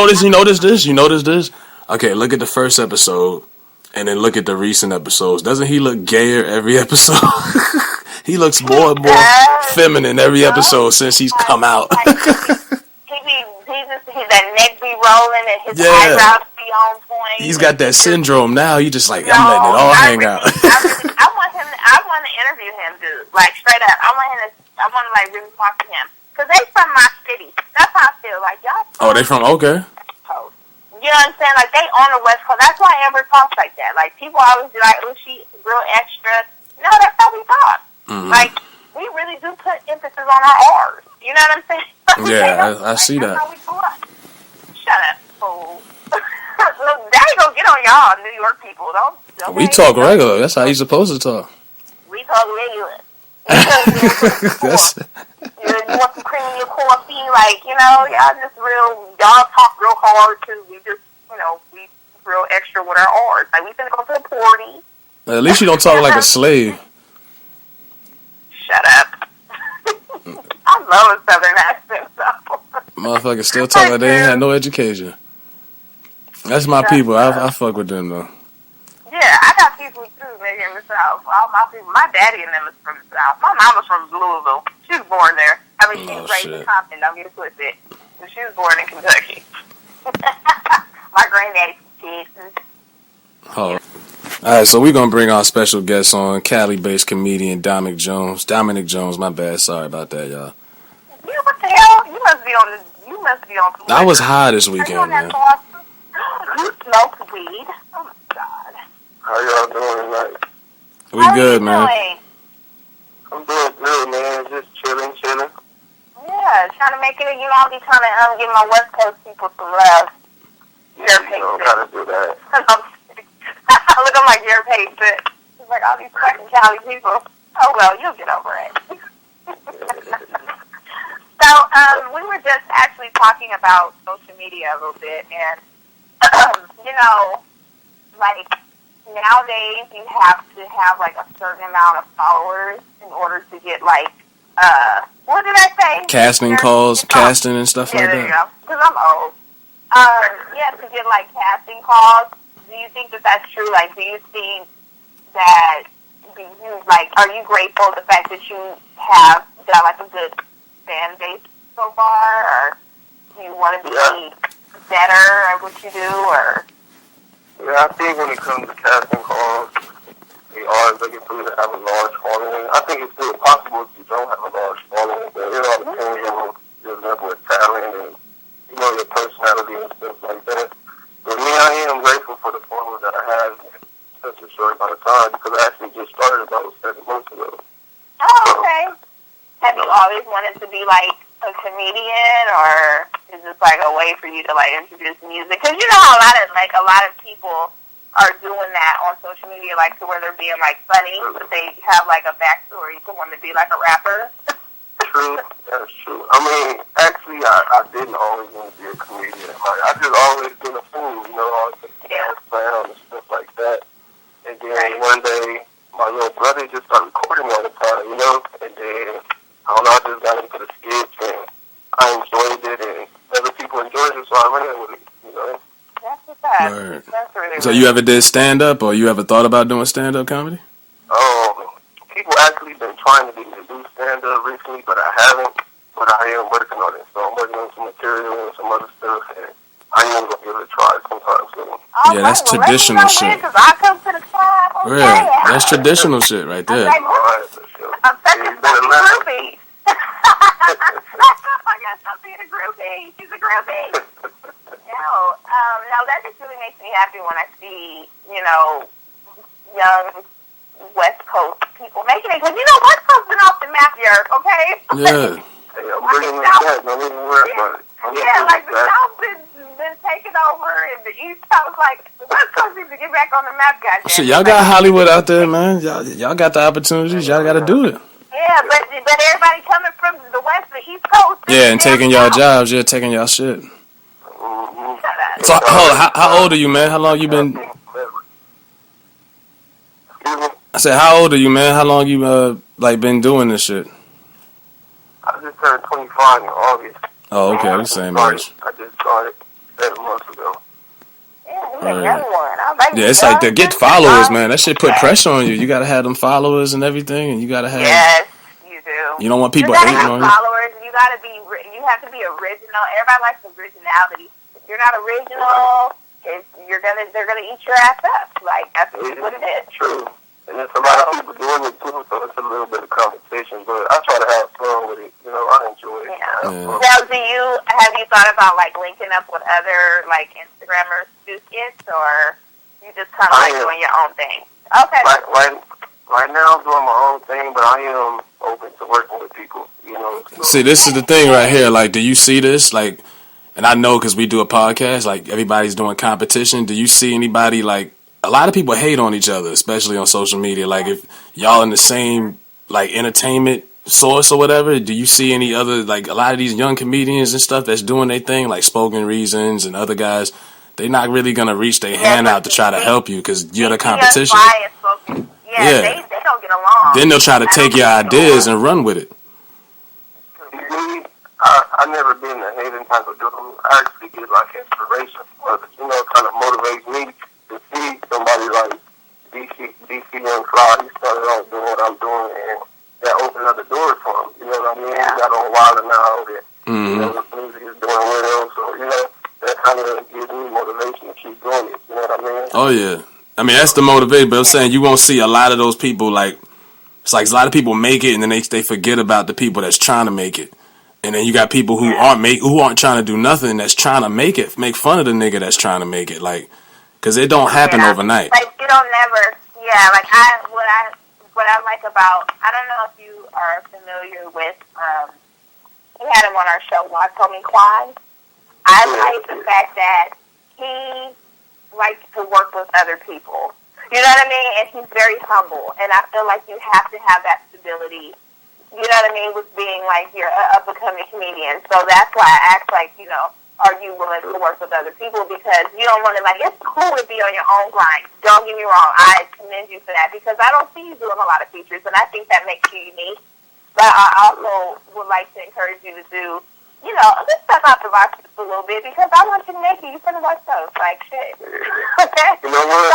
Speaker 2: notice this? Okay, look at the first episode, and then look at the recent episodes. Doesn't he look gayer every episode? He looks more and more feminine every episode since he's come out.
Speaker 3: That neck be rolling and his eyebrows be on point.
Speaker 2: He's got that syndrome now. You just like,
Speaker 3: No,
Speaker 2: I'm letting it all hang out.
Speaker 3: I want him. I want to interview him, dude. Like straight up. I want to like really talk to him because they from my city. That's how I feel. Like y'all.
Speaker 2: Oh, they from okay.
Speaker 3: Coast. You know what I'm saying? Like they on the West Coast. That's why Amber talks like that. Like people always be like, "Oh, she real extra." No, that's how we talk.
Speaker 2: Mm-hmm.
Speaker 3: Like we really do put emphasis on our R's. You know what I'm saying?
Speaker 2: Yeah, I see
Speaker 3: that's
Speaker 2: that.
Speaker 3: How we talk. Shut up, fool. Look, that ain't gonna get on y'all, New York people. Don't
Speaker 2: We talk regular. That's how you supposed to talk.
Speaker 3: We talk regular.
Speaker 2: That's,
Speaker 3: You want some cream in your coffee, like, y'all just y'all talk real hard because we just, we real extra with our R's. Like, we finna go to the party.
Speaker 2: at least you don't talk like a slave.
Speaker 3: Shut up. I love a Southern accent, so.
Speaker 2: Motherfuckers still talk like they ain't had no education. That's my people. I fuck with them though.
Speaker 3: Yeah, I got people too, nigga, in the South. All my people. My daddy and them is from the South. My mama's from Louisville. She was born there. I mean, she was raised in Compton. Don't get it twisted. And she was born in Kentucky. My granddaddy from Texas.
Speaker 2: Oh. Alright, so we're gonna bring our special guest on, Cali-based comedian Dominic Jones. Dominic Jones, my bad. Sorry about that, y'all.
Speaker 3: Yeah, what the hell? You must be on.
Speaker 2: I was high this weekend, man.
Speaker 3: You smoke weed? Oh my god.
Speaker 4: How y'all doing tonight?
Speaker 2: We good, man.
Speaker 3: Doing?
Speaker 4: I'm doing good, man. Just chilling.
Speaker 3: Yeah, trying to make it. I'll be trying to give my West Coast people some love. Your
Speaker 4: You know how to do that.
Speaker 3: Look, I'm like your patient. It's like all these fucking Cali people. Oh well, you'll get over it. So, we were just actually talking about social media a little bit, and like nowadays you have to have like a certain amount of followers in order to get like what did I say?
Speaker 2: Casting and stuff like
Speaker 3: there you
Speaker 2: that.
Speaker 3: go. Because I'm old. You have to get like casting calls. Do you think that that's true? Like, do you think that are you grateful the fact that you have got like a good fan base so far, or do you want to be better at what you do, or?
Speaker 4: Yeah, I think when it comes to casting calls, they are looking for you to have a large following. I think it's still possible if you don't have a large following, but it all depends on your level of talent and, your personality and stuff like that. But me, I am grateful for the followers that I have in such a short amount of time because I actually just started about 7 months ago.
Speaker 3: Oh, okay. Have you always wanted to be like a comedian, or is this like a way for you to like introduce music? Because a lot of people are doing that on social media, like to where they're being like funny, but they have like a backstory to want to be like a rapper.
Speaker 4: True, that's true. I mean, actually, I didn't always want to be a comedian. Like, I just always been a fool, always been clown and stuff like that. And then one day, my little brother just started recording me all the time, and then I don't know, I just got into the skits and I enjoyed it, and other people enjoyed it, so I ran with it,
Speaker 3: That's what's up.
Speaker 2: Right.
Speaker 3: That's really
Speaker 2: So you ever did stand-up, or you ever thought about doing stand-up comedy?
Speaker 4: People actually been trying to get me to do stand-up recently, but I haven't, but I am working on it. So I'm working on some material and some other stuff, and I am going to give it a try sometime soon.
Speaker 2: Yeah, that's traditional shit.
Speaker 3: I come to the club. Okay.
Speaker 2: Yeah, that's traditional shit right there.
Speaker 4: All right, for sure.
Speaker 3: I'm such a fucking groupie. I got something in a groupie. She's a groupie. No, that just really makes me happy when I see, young West Coast people making it. Because, West Coast's been off the map here, okay?
Speaker 2: Yeah.
Speaker 4: Hey, I'm bringing it back. Don't even worry about it.
Speaker 3: The South's been taken over, and the East Coast, the West Coast needs to get back on the map, goddamn.
Speaker 2: Shit, y'all got Hollywood out there, man. Y'all got the opportunities. Y'all got to do it.
Speaker 3: Yeah, but everybody coming from the West, the East Coast.
Speaker 2: Yeah, and taking y'all jobs. Yeah, taking y'all shit.
Speaker 4: Mm-hmm.
Speaker 2: So, how old are you, man? How long you been? I said, how old are you, man? How long you been doing this shit?
Speaker 4: I just turned 25 in August.
Speaker 2: Oh, okay, the same age.
Speaker 4: I just started 7 months ago.
Speaker 3: Yeah, he's a young one.
Speaker 2: Yeah, it's like to get followers, man. That shit put pressure on you. You gotta have them followers and everything, and you gotta have.
Speaker 3: Yes, you do.
Speaker 2: You don't want people
Speaker 3: hating
Speaker 2: hating on you.
Speaker 3: Followers, you gotta be. You have to be original. Everybody likes originality. If you're not original, they're gonna eat your ass up. Like, that's what it is.
Speaker 4: True. And there's a lot of people doing it too, so it's a little bit of competition. But I try to have fun with it. You know, I enjoy it.
Speaker 3: Yeah. Now, have you thought about like linking up with other like Instagrammers to do skits, or you just kind of like doing your own thing? Okay.
Speaker 4: Right now, I'm doing my own thing, but I am open to working with people. You know.
Speaker 2: See, this is the thing right here. Like, do you see this? Like, and I know because we do a podcast. Like, everybody's doing competition. Do you see anybody like? A lot of people hate on each other, especially on social media. Like, if y'all in the same, like, entertainment source or whatever, do you see any other, like, a lot of these young comedians and stuff that's doing their thing, like Spoken Reasons and other guys, they're not really going to reach their hand out to try to help you because you're the competition.
Speaker 3: Yeah, they don't get along.
Speaker 2: Then they'll try to take your ideas and run with it.
Speaker 4: I never been a hating type of dude. I actually get, like, inspiration from others. You know, it kind of motivates me to see somebody like DC Young Fly. He started off doing what I'm doing, and that opened other doors for him. You know what I mean? He got on Wilder now, that you know, the music is doing well, so you know that kind of gives me motivation to keep doing it. You know what I mean?
Speaker 2: Oh yeah, I mean that's the motivation. But I'm saying you won't see a lot of those people. Like, it's like a lot of people make it, and then they forget about the people that's trying to make it. And then you got people who aren't trying to do nothing, that's trying to make it, make fun of the nigga that's trying to make it. Like, because it don't happen overnight.
Speaker 3: Like, you don't never, like, what I like about, I don't know if you are familiar with, we had him on our show, Tommy Klein. I like the fact that he likes to work with other people. You know what I mean? And he's very humble. And I feel like you have to have that stability, you know what I mean, with being, like, you're an up-and-coming comedian. So that's why I ask, like, you know, are you willing to work with other people? Because you don't want to, like, it's cool to be on your own grind. Don't get me wrong. I commend you for that because I don't see you doing a lot of features, and I think that makes you unique. But I also would like to encourage you to do, you know, let's step out the box just a little bit because I want you to make it. You're going to watch those. Like, shit. Okay?
Speaker 4: You know what?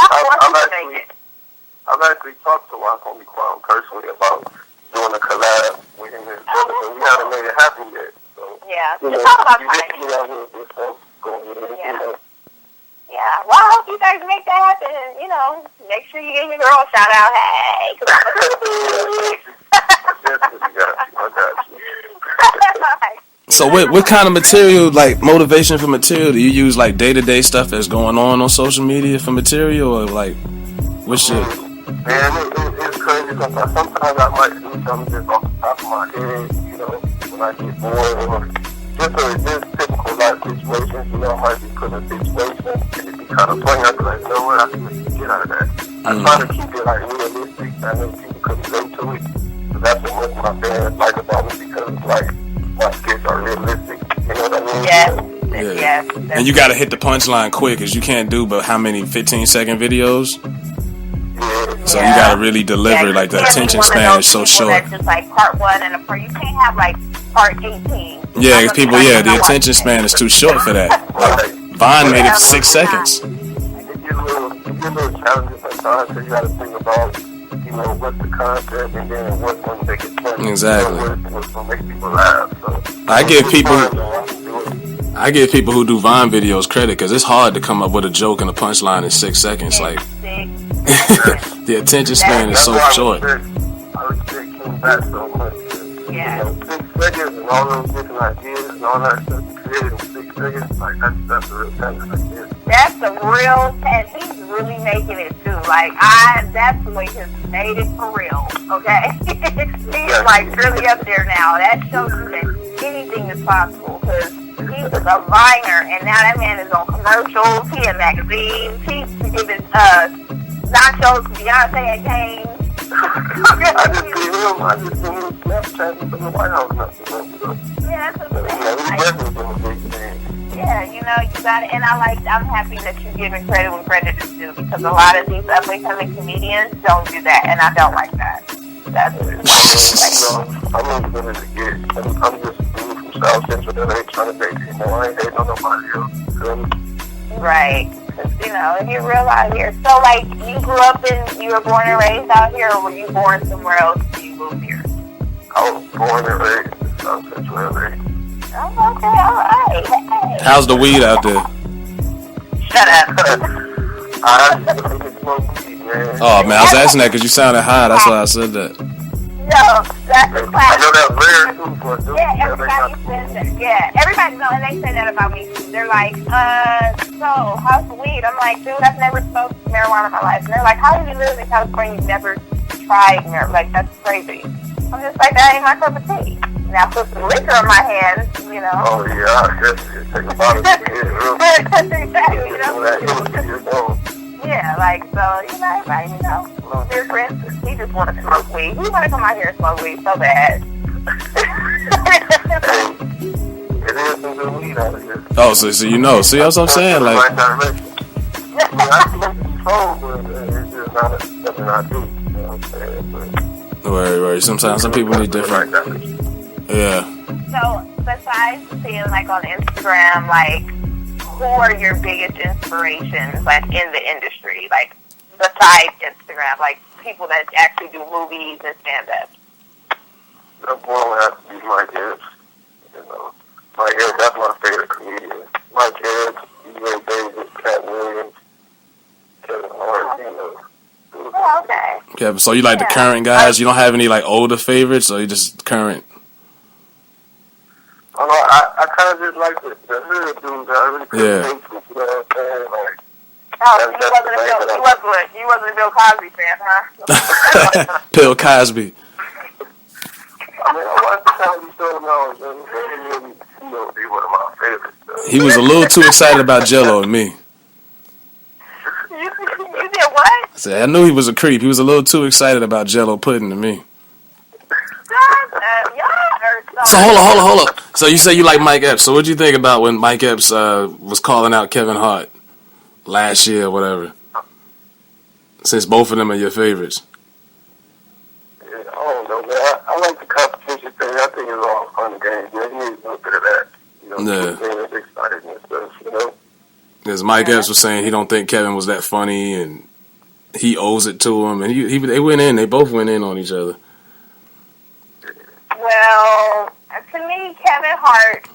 Speaker 4: I've actually talked to Tommy Klein personally about doing a collab with him and so we haven't made it happen yet. So,
Speaker 3: yeah,
Speaker 4: you know,
Speaker 3: talk about
Speaker 4: you
Speaker 3: timing.
Speaker 4: know.
Speaker 3: Yeah, well, I hope you guys make that happen. And, you know, make sure you give your girl a shout out. Hey, come on.
Speaker 2: So what kind of material, like motivation for material, do you use? Like day-to-day stuff that's going on social media for material, or like what's your?
Speaker 4: Man, it's crazy because sometimes I might do something just off the top of my head, you know, when I get bored or just typical life situations, you know, I might be put in a situation and it be kind of funny. I'd be like, you know what, I can make a get out of that. I try to keep it like realistic. I know people couldn't relate to it, but that's what most of my fans like about it because like my skits are realistic. You know what I mean?
Speaker 3: Yes.
Speaker 2: And you got to hit the punchline quick, because you can't do but how many 15-second videos. So you gotta really deliver, like the attention span is so short.
Speaker 3: That's just like part one and a part. You can't have like part 18.
Speaker 2: Yeah, because people, the attention span is too short for that. Like Vine made it 6 seconds.
Speaker 4: It gets a little challenging sometimes, so you gotta think about, you know, what's the concept and then what's gonna make it funny.
Speaker 2: Exactly.
Speaker 4: You know, what's gonna make people laugh. So
Speaker 2: I give people who do Vine videos credit because it's hard to come up with a joke and a punchline in 6 seconds. Like. The attention span is so short.
Speaker 4: I respect King Bat so much.
Speaker 3: Yeah.
Speaker 4: You know, 6 seconds and all those different ideas and all that stuff created in 6 seconds, like that's a real talent right there.
Speaker 3: That's a real talent. He's really making it too. Like that's the way he's made it for real. Okay, he's like really up there now. That shows you that anything is possible because he was a Viner, and now that man is on commercials. He in magazines. He's giving nachos to Beyonce at games.
Speaker 4: I just seen him Snapchatting from the White House not too long ago.
Speaker 3: Yeah, that's what I'm saying.
Speaker 4: He's definitely doing a big thing.
Speaker 3: Yeah, you know, you got it. And I'm happy that you're giving credit when credit is due because a lot of these up-and-coming comedians don't do that, and I don't like that. That's
Speaker 4: I'm only going to get, I'm just a dude from South Central that ain't trying to date people. I ain't dating on nobody else.
Speaker 3: Right. You know, if you're real out here. So, like, you were born and raised out here, or were you born somewhere else and you moved here?
Speaker 4: I was born and raised in South Central LA.
Speaker 3: Oh, okay, all right. Hey.
Speaker 2: How's the weed out there?
Speaker 3: Shut up.
Speaker 4: I used to smoke weed, man.
Speaker 2: Oh man, I was asking that because you sounded high. That's why I said that.
Speaker 3: No, that's a
Speaker 4: I
Speaker 3: class.
Speaker 4: know that's rare too for a dude.
Speaker 3: Yeah, everybody says that. Yeah, everybody knows, and they say that about me too. They're like, so how's the weed? I'm like, dude, I've never smoked marijuana in my life. And they're like, how did you live in California? You've never tried marijuana? Like, that's crazy. I'm just like, that ain't my cup of tea. Now put some liquor in my hands, you know.
Speaker 4: Oh yeah, I guess you take a bottle of it,
Speaker 3: Exactly, you know.
Speaker 4: know.
Speaker 3: Yeah, like, so, you know, everybody, you know, a little different. He just want to smoke weed. He want to come out here and smoke weed so bad.
Speaker 4: It is some good weed out of here.
Speaker 2: Oh, so you know. See, that's what I'm saying. Like,
Speaker 4: I smoke control, but it's just not something I do. You know what I'm saying? But
Speaker 2: right. Sometimes some people need different. Yeah.
Speaker 3: So, besides seeing, like, on Instagram, like, who are your biggest inspirations, like, in the industry? Like, besides Instagram, like, people that actually do movies and stand-up?
Speaker 4: That boy will have to be Mike Epps. You know, Mike Epps, that's my favorite comedian. Mike Epps, E.A. Davis, Cat Williams, Kevin Hart, you know.
Speaker 3: Oh, okay.
Speaker 2: Yeah, so you like the current guys? You don't have any like older favorites, or you just current?
Speaker 4: I kind of just like the hood dudes. I really couldn't take it, you know what I'm saying? Like,
Speaker 3: you wasn't a Bill Cosby fan, huh?
Speaker 2: Bill Cosby.
Speaker 4: I mean, I watched the Cosby Show now, and he would be one of my favorites. So.
Speaker 2: He was a little too excited about Jello and me.
Speaker 3: You did what?
Speaker 2: I said, I knew he was a creep. He was a little too excited about Jello pudding to me. So hold up. So you say you like Mike Epps. So what do you think about when Mike Epps was calling out Kevin Hart last year or whatever? Since both of them are your favorites.
Speaker 4: Yeah, I don't know, man. I like the competition thing. I think it's all fun and games. Man, you need a little bit of that. You know, yeah. Excited and stuff, you know?
Speaker 2: Because Mike Epps was saying he don't think Kevin was that funny and he owes it to him. And they went in. They both went in on each other.
Speaker 3: Well, to me, Kevin Hart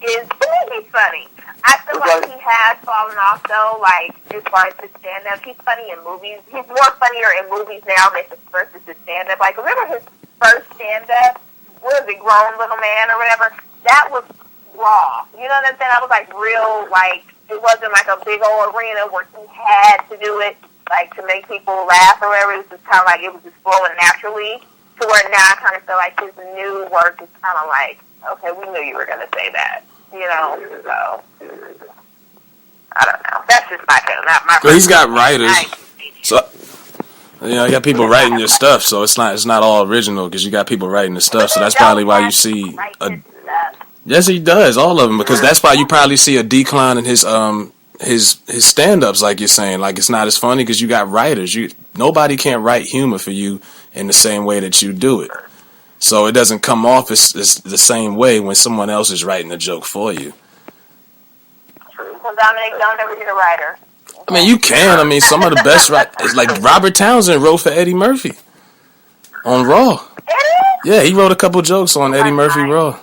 Speaker 3: is really funny. I feel like he has fallen off, though, like, as far as his stand-up. He's funny in movies. He's more funnier in movies now than versus his stand-up. Like, remember his first stand-up? What was it, Grown Little Man or whatever? That was raw. You know what I'm saying? That was, like, real, like, it wasn't like a big old arena where he had to do it, like, to make people laugh or whatever. It was just kind of like, it was just flowing naturally. To where now I kind of feel like his new work is kind of like, okay, we knew you were going to say that, you know, so, I don't know. That's just my feeling, not my.
Speaker 2: Well, he's got writers, so, you know, you got people writing your stuff, so it's not all original, because you got people writing the stuff, so that's probably why you see, yes, he does, all of them, because that's why you probably see a decline in his stand-ups, like you're saying, like, it's not as funny, because you got writers, nobody can write humor for you in the same way that you do it. So it doesn't come off as the same way when someone else is writing a joke for you.
Speaker 3: So Dominic, don't ever get a writer.
Speaker 2: I mean, you can. I mean, some of the best writers, like Robert Townsend wrote for Eddie Murphy on Raw. Yeah, he wrote a couple jokes on Eddie Murphy Raw.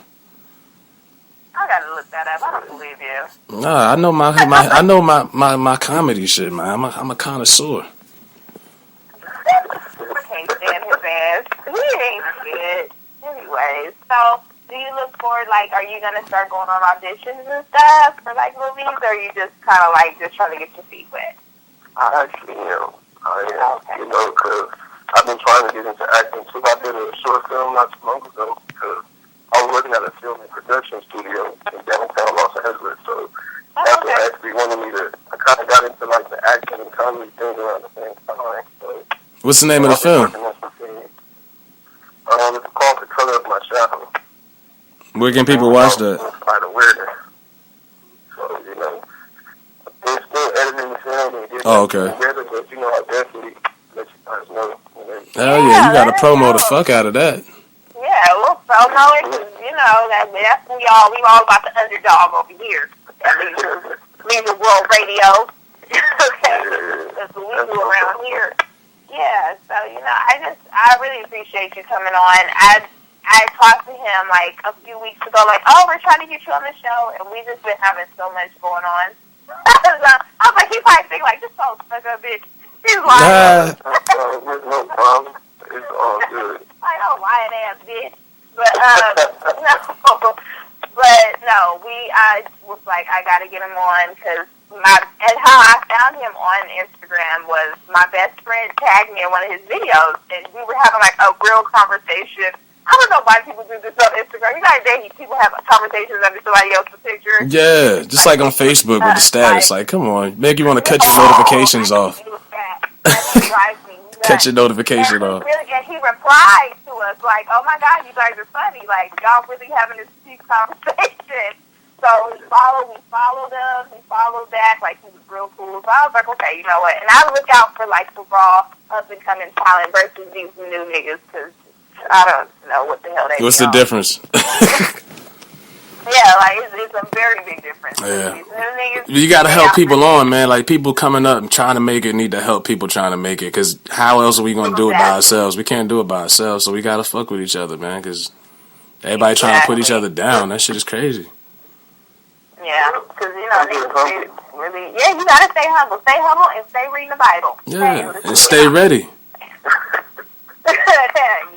Speaker 3: I gotta look that up. I don't believe you.
Speaker 2: Nah, I know my comedy shit, man. I'm a connoisseur.
Speaker 3: Can't stand his ass. He ain't shit. Anyways, so do you look forward, like, are you gonna start going on auditions and stuff for like movies, or are you just kind of like just trying to get your feet wet?
Speaker 4: I actually am. Okay. You know, because I've been trying to get into acting too. I did a short film not too long ago because I was working at a film and production studio in downtown Los Angeles. So that's what actually wanted me to. I kind of got into like the acting and comedy thing around the same time. So.
Speaker 2: What's the name of the film?
Speaker 4: It's called The Color of My Shadow.
Speaker 2: Where can people watch that?
Speaker 4: By the awareness. So, you know, they're still editing the film and getting it together, but, you know, I definitely let you guys know.
Speaker 2: Hell yeah, you got to promo the fuck out of that.
Speaker 3: Yeah, we'll promo it, because, you know, that's we all about the underdog over here. Leisure World Radio. That's what we do around here. Yeah, so, you know, I really appreciate you coming on. I talked to him, like, a few weeks ago, like, oh, we're trying to get you on the show, and we've just been having so much going on. I was like, he probably think like, this so stuck up bitch. He's lying.
Speaker 4: There's no problem. It's all good.
Speaker 3: I know, lying ass bitch. But no, I was like, I gotta get him on because and how I found him on Instagram was my best friend tagged me in one of his videos, and we were having like a real conversation. I don't know why people do this on Instagram. You know, people have conversations under somebody else's picture.
Speaker 2: Yeah, just like on Facebook with the status. Like, come on, make you want to cut your notifications off. Cut your notification off.
Speaker 3: And he replied to us like, "Oh my God, you guys are funny. Like, y'all really having this deep conversation." So we followed him, he followed back, like he was real cool. So I was like, okay, you know what? And I look out for like the raw up and coming talent versus these new niggas because I don't know what the hell they.
Speaker 2: What's the difference?
Speaker 3: Yeah, like it's a very big difference.
Speaker 2: Yeah.
Speaker 3: These new niggas,
Speaker 2: You gotta help people on, man. Like people coming up and trying to make it need to help people trying to make it. Because how else are we gonna do it by ourselves? We can't do it by ourselves, so we gotta fuck with each other, man. Because everybody trying to put each other down. That shit is crazy.
Speaker 3: Yeah, because you know niggas really. Yeah, you gotta stay humble. Stay humble and stay reading the Bible.
Speaker 2: Yeah, and stay ready.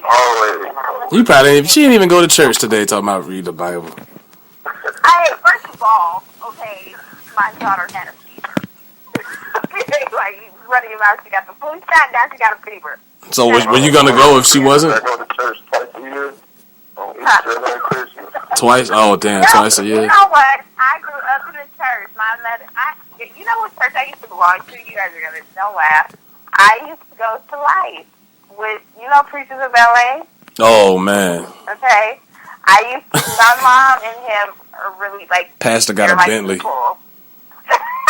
Speaker 4: Always.
Speaker 2: You probably she didn't even go to church today talking about read the Bible.
Speaker 3: First of all, okay, my daughter had a fever. Like, running your mouth, she got the flu shot, now she got a fever.
Speaker 2: So were you gonna go if she wasn't?
Speaker 4: I go to church twice a year. On Easter and Christmas.
Speaker 2: Twice? Oh damn, twice a year.
Speaker 3: You know what? I grew up in a church. You know what church I used to belong to? You guys are gonna don't laugh. I used to go to Life with Preachers of LA.
Speaker 2: Oh man.
Speaker 3: Okay. I used to. My mom and him are really like.
Speaker 2: Pastor got a
Speaker 3: like
Speaker 2: Bentley.
Speaker 3: Cool.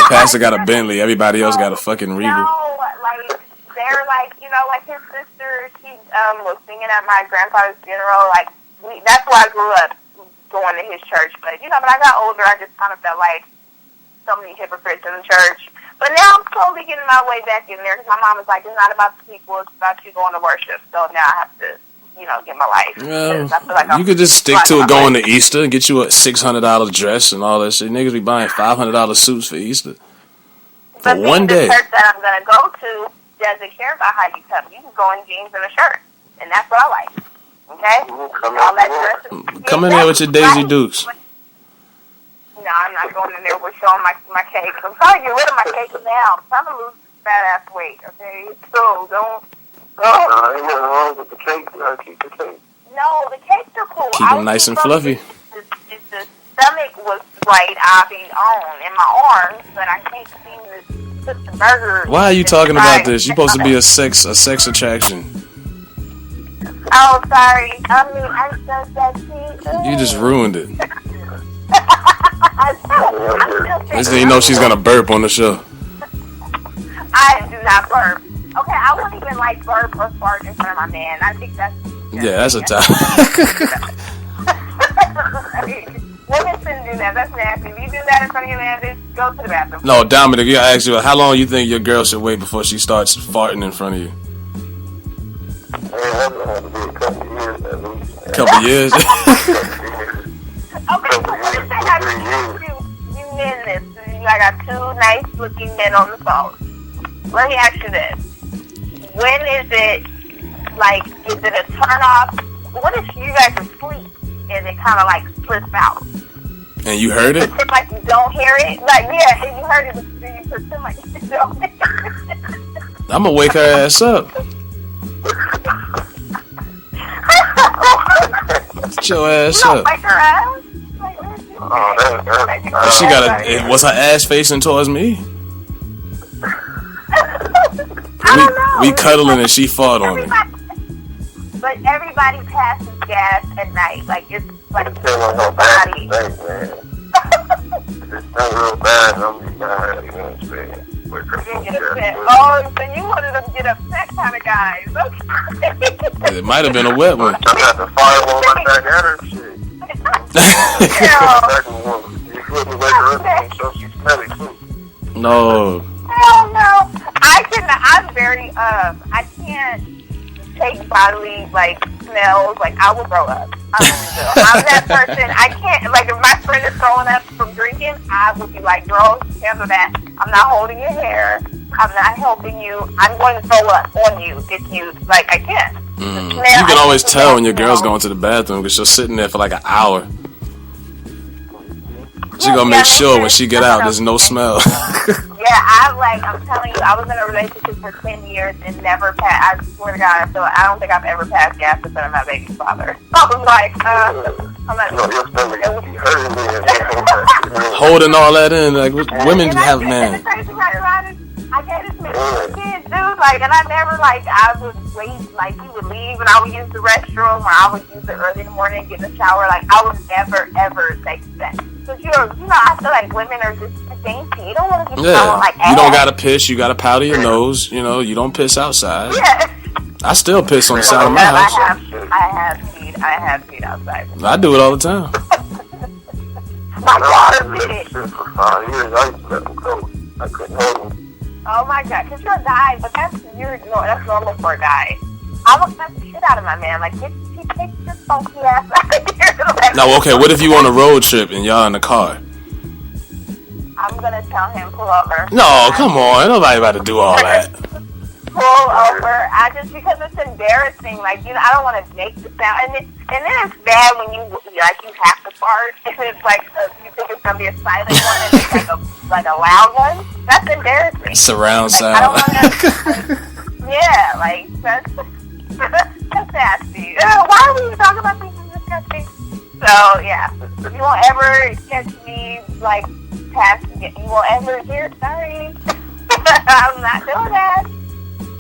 Speaker 2: Pastor got a Bentley. Everybody else got a fucking Regal.
Speaker 3: No, like they're like like his sister. She was singing at my grandfather's funeral. Like that's why I grew up going to his church. But when I got older, I just kind of felt like so many hypocrites in the church. But now I'm slowly getting my way back in there because my mom was like, it's not about the people, it's about you going to worship. So now I have to, get my life.
Speaker 2: Well,
Speaker 3: I feel like
Speaker 2: you could just stick to it going to Easter and get you a $600 dress and all that shit. Niggas be buying $500 suits for Easter. For one day.
Speaker 3: The church that I'm going to go to doesn't care about how you come. You can go in jeans and a shirt. And that's what I like. Okay? All that dressing.
Speaker 2: Come in there with your Daisy Dukes.
Speaker 3: No, I'm not going in there with showing my cake. I'm trying to get rid of my cake now. I'm trying to lose fat ass weight, okay? So don't.
Speaker 4: Ain't nothing wrong with the cake. You gotta keep the cake.
Speaker 3: No, the cakes are cool.
Speaker 2: Keep them nice and fluffy.
Speaker 3: If the stomach was right, I'll be on in my arms, but I can't seem to put the burger.
Speaker 2: Why are you talking about this? You're supposed to be a sex attraction.
Speaker 3: Oh, sorry. I mean, I'm so sexy.
Speaker 2: You just ruined it.
Speaker 3: I'm
Speaker 2: Next thing you know, she's gonna burp on the show.
Speaker 3: I do not burp. Okay, I wouldn't even like burp or fart in front of my man. I think that's...
Speaker 2: Yeah, that's a tie.
Speaker 3: Women shouldn't do that. That's nasty. If you do that in front of your man, just go to the bathroom.
Speaker 2: No, Dominic, I ask you, how long you think your girl should wait before she starts farting in front of you?
Speaker 4: Man, that's going to be a couple of years at least.
Speaker 2: Couple years?
Speaker 3: Okay, so let me say I ask you men this. I got two nice-looking men on the phone. Let me ask you this. When is it, is it a turn-off? What if you guys are asleep and it kind of, slips out?
Speaker 2: And you heard it?
Speaker 3: Pretend like you don't hear it? Yeah, and you heard it, but you pretend like you don't hear it.
Speaker 2: I'm gonna wake her ass up. Get your ass up.
Speaker 3: Wake her ass?
Speaker 2: She was her ass facing towards me?
Speaker 3: I don't know.
Speaker 2: We cuddling and she fought on me.
Speaker 3: But everybody passes gas at night. It's
Speaker 4: how bad it stinks, man. If it stinks real bad, I'm just mad, you know what I'm saying?
Speaker 3: Oh, so you wanted them to get upset kind of guys. Okay.
Speaker 2: It might have been a wet one.
Speaker 4: I had to fireball my back at her and shit. You couldn't wake her up so she's smelly too.
Speaker 2: No.
Speaker 3: Hell no. I'm very, I can't take bodily, smells. I will throw up. I'm that person. I can't, if my friend is throwing up from drinking, I would be like, girl, handle that. I'm not holding your hair. I'm not helping you. I'm going to throw up on you if you, like, I can't.
Speaker 2: You can always tell when your girl's going to the bathroom because she'll sit in there for like an hour. She gonna make sure when she get out, there's no smell.
Speaker 3: Yeah, I'm telling you, I was in a relationship for 10 years and never passed. I swear to God, I don't think I've ever passed gas in front of my baby's father. I was like, I'm not.
Speaker 4: No, your stomach be hurting me.
Speaker 2: Holding all that in, like women have, man.
Speaker 3: And the crazy part about it, I gave this man 2 kids, dude, like, and I never, like, I would wait, like, he would leave and I would use the restroom or I would use it early in the morning and get in the shower. Like, I would never, ever take sex. But you know, I feel like women are just dainty. You don't want to be smelling like ass.
Speaker 2: You don't gotta piss. You gotta powder your nose. You know, you don't piss outside.
Speaker 3: Yeah.
Speaker 2: I still piss on the side of my house.
Speaker 3: I have peed outside.
Speaker 2: I do it all the time.
Speaker 3: My daughter did it.
Speaker 4: For 5 years, I used to let them go. I couldn't hold them.
Speaker 3: Oh my God, because you're a guy, but that's normal for a guy. I would smack the shit out of my man. Like, take your funky ass out of here. Like,
Speaker 2: Now, okay, what if you on a road trip and y'all in the car?
Speaker 3: I'm gonna tell him pull over.
Speaker 2: No, come on, ain't nobody about to do all that.
Speaker 3: Pull over. Because it's embarrassing. Like, you know, I don't want to make the sound, and then it's bad when you have to fart, and it's like you think it's gonna be a silent one, and it's like a loud one. That's embarrassing.
Speaker 2: Surround
Speaker 3: Like,
Speaker 2: sound.
Speaker 3: I don't want to. Yeah, like that's nasty. Why are we even talking about things disgusting? So yeah, you won't ever catch me like passing it. You won't ever hear. Sorry, I'm not doing that.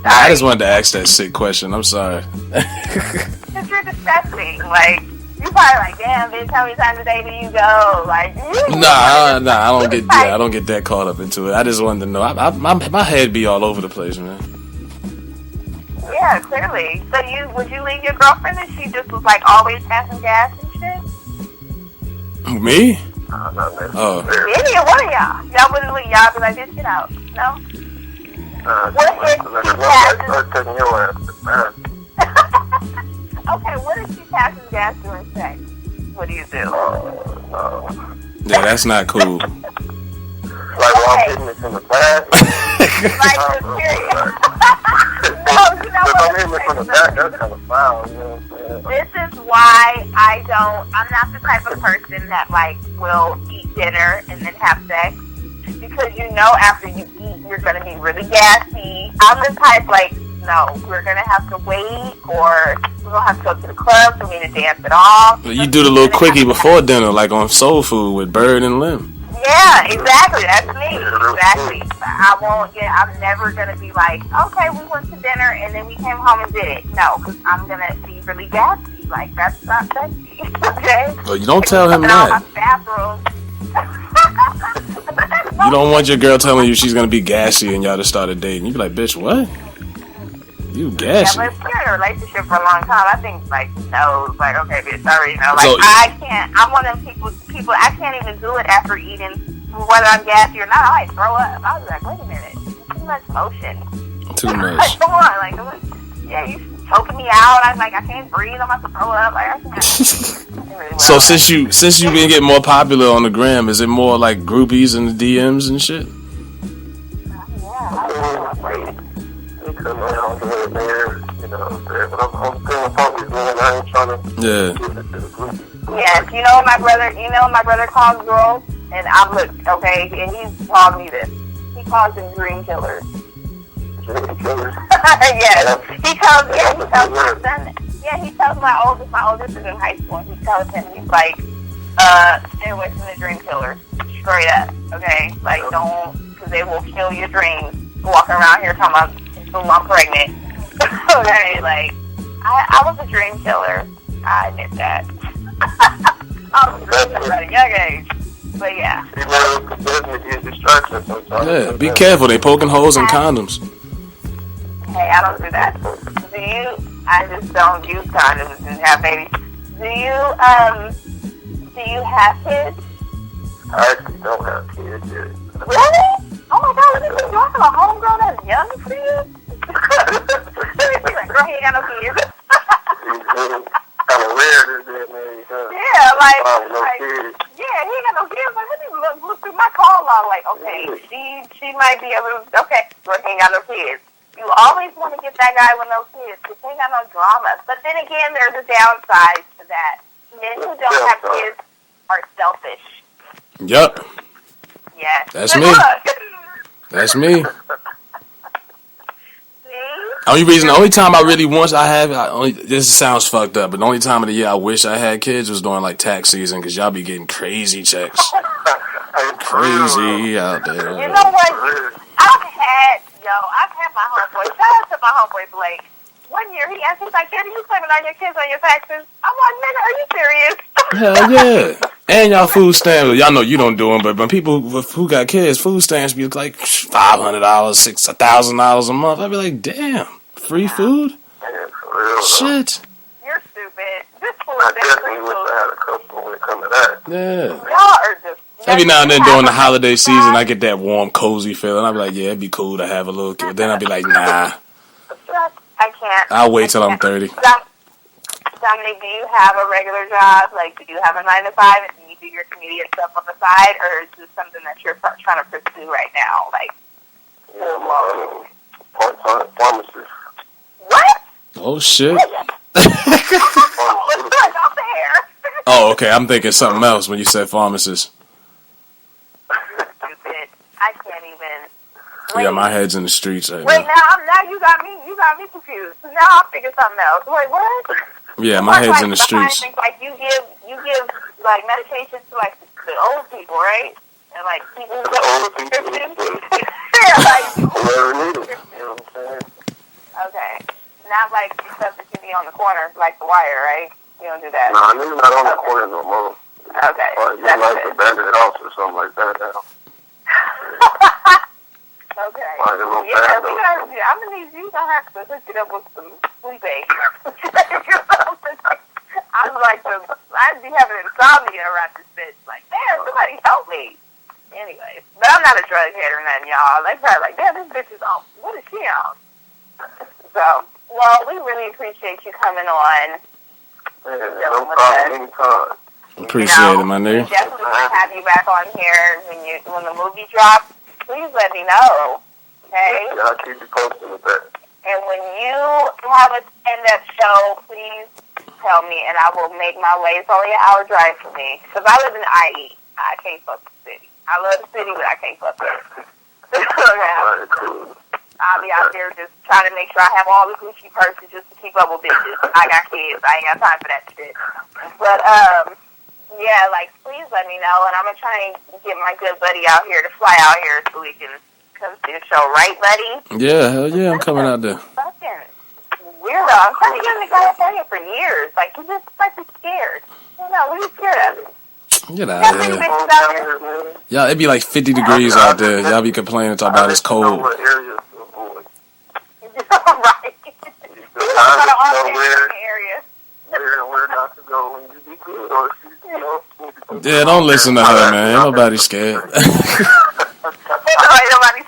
Speaker 2: I just wanted to ask that sick question. I'm sorry.
Speaker 3: Because you're disgusting. Like, you probably like, damn, bitch, how many times a day do you go? Like,
Speaker 2: Nah, I don't get that caught up into it. I just wanted to know. My head be all over the place, man.
Speaker 3: Yeah, clearly. So would you leave your girlfriend if she just was like always passing gas and shit?
Speaker 2: Me?
Speaker 4: Oh.
Speaker 3: Any one of y'all. Y'all wouldn't leave. Y'all be like, this shit out. No? What if she passes? Okay, what if she passes gas during sex? What do you do?
Speaker 2: Yeah, that's not cool.
Speaker 4: Like while I'm hitting this in the back.
Speaker 3: Like, just serious. No, you know
Speaker 4: If
Speaker 3: what?
Speaker 4: I'm hitting it from the back, that's kind of foul, you know what I'm saying?
Speaker 3: This is why I'm not the type of person that, like, will eat dinner and then have sex. Because you know after you eat, you're going to be really gassy. I'm the type, like, no, we're going to have to wait, or we're going to have to go to the club for me to dance it off.
Speaker 2: You do the little quickie before dinner, like on Soul Food with Bird and Lim.
Speaker 3: Yeah, exactly. That's me. Exactly. I'm never going to be like, okay, we went to dinner and then we came home and did it. No, because I'm going to be really gassy. Like, that's not sexy. Okay?
Speaker 2: Well, you don't tell him that. You don't want your girl telling you she's going to be gassy and y'all to start a date. And you be like, bitch, what? You gassy.
Speaker 3: Yeah, but if you're in a relationship for a long time, I think, like, no, like, okay, bitch, I already know. Like,
Speaker 2: So-
Speaker 3: I can't, I'm one of them people, I can't even do it after eating, whether I'm gassy or not. I might throw up. I was like, wait a minute, too much motion.
Speaker 2: Too much.
Speaker 3: Like, come on, like, yeah, you choking me out. I'm like, I can't breathe. I'm about to throw up. Like, I can't.
Speaker 2: So since you been getting more popular on the gram, is it more like groupies in the DMs and shit? Yeah.
Speaker 3: Yes, you know my brother calls girls, and I'm okay, and he's called me this. He calls them dream killers. Yes, he tells my son. Yeah, he tells my oldest is in high school. And he tells him, he's like, stay away from the dream killers, straight up. Okay, like don't, because they will kill your dreams. Walking around here talking about, oh, I'm pregnant. Okay, like I was a dream killer. I admit that. I was a dream killer at a young age. But yeah.
Speaker 2: Yeah, be careful. They poking holes in condoms.
Speaker 3: Hey, I don't do that. I just don't use condoms and have babies. Do you have kids?
Speaker 4: I actually don't have kids yet.
Speaker 3: Really? Oh my God, look at you. Do I have a homegirl that's young for you? Like, girl, he ain't got no kids.
Speaker 4: Kind of weird, isn't it, man?
Speaker 3: Yeah, like,
Speaker 4: no kids.
Speaker 3: yeah, he ain't got no kids. Like, let me look through my call along. Like, okay, she might be able to. Okay, well, he ain't got no kids. You always want to get that guy with no kids because he ain't got no drama. But then again, there's a downside to that. Men who don't have kids are selfish.
Speaker 2: Yep.
Speaker 3: Yes.
Speaker 2: That's me. That's me. The only time I really want I have, this sounds fucked up, but the only time of the year I wish I had kids was during like tax season because y'all be getting crazy checks. Crazy out there.
Speaker 3: You know what? I've had my homeboy. Shout out to my homeboy Blake. One year he asked me, like, "Kid, you claiming on your kids on your taxes?" I'm like, "Nigga, are you serious?"
Speaker 2: Hell yeah. And y'all food stamps, y'all know you don't do them, but when people who got kids, food stamps be like $500, $1,000 a month. I'd be like, damn, free food? Shit.
Speaker 3: You're stupid. This food
Speaker 4: I definitely wish I had a couple when it comes to that.
Speaker 2: Yeah.
Speaker 3: Y'all are just...
Speaker 2: Every now and then during the holiday season, I get that warm, cozy feeling. I'd be like, yeah, it'd be cool to have a little kid. Then I'd be like, nah.
Speaker 3: I can't.
Speaker 2: I'll wait till I'm 30.
Speaker 3: Dominic, do you have a regular job? Like, do you have a 9 to 5 and you do your comedian stuff on the side, or is this something that you're trying to pursue right now? Like,
Speaker 4: Part-time pharmacist.
Speaker 3: what?
Speaker 2: Oh, shit.
Speaker 3: What's going on there?
Speaker 2: Oh, okay. I'm thinking something else when you said pharmacist.
Speaker 3: Stupid. I can't even.
Speaker 2: Yeah, my head's in the streets right
Speaker 3: Wait,
Speaker 2: now.
Speaker 3: now you got me confused. So now I'm thinking something else. Wait, what?
Speaker 2: Yeah, my head's in the streets.
Speaker 3: Like you give like medications to like the old people, right? And like people who don't have prescriptions. Yeah, like
Speaker 4: Whoever needs it. You know what I'm saying?
Speaker 3: okay, not like the stuff that you be on the corner, like the wire, right? You don't do that.
Speaker 4: Nah, niggas not on the corner no more.
Speaker 3: Okay,
Speaker 4: Or you like to band it off or something like that now.
Speaker 3: Okay.
Speaker 4: Like a little
Speaker 3: Yeah,
Speaker 4: band
Speaker 3: we gotta do. I'm gonna need you. Gonna have to hook it up with some sleep aid. I'm like I'd be having insomnia around this bitch. Like, damn, somebody help me. Anyway, but I'm not a drug head or nothing, y'all. They probably like, damn, this bitch is on. What is she on? So, well, we really appreciate you coming on.
Speaker 4: Yeah, no problem, anytime.
Speaker 2: Appreciate it, my nigga.
Speaker 3: We definitely want to have you back on here when the movie drops. Please let me know, okay?
Speaker 4: Yeah, I'll keep you posted with that.
Speaker 3: And when you have a stand-up show, please tell me, and I will make my way. It's only an hour drive for me, because I live in the IE. I can't fuck the city. I love the city, but I can't fuck it.
Speaker 4: Alright, cool.
Speaker 3: I'll be out there just trying to make sure I have all the Gucci purses just to keep up with bitches. I got kids. I ain't got time for that shit. But, yeah, like, please let me know, and I'm going to try and get my good buddy out here to fly out here so we can come see the show, right, buddy?
Speaker 2: Yeah, hell yeah, I'm coming out there.
Speaker 3: Fucking weirdo. I'm trying to get him to California for years. Like, he's just fucking scared. You know, what are you scared of?
Speaker 2: Get out of here.
Speaker 3: Bitches out here.
Speaker 2: Y'all, it'd be like 50 degrees out there. Y'all be complaining, talking about it's cold.
Speaker 4: What areas to avoid.
Speaker 3: Right. Area.
Speaker 4: Where not to go when you be good, or if you know.
Speaker 2: Yeah, don't listen to her, man. Ain't nobody scared.
Speaker 3: Nobody's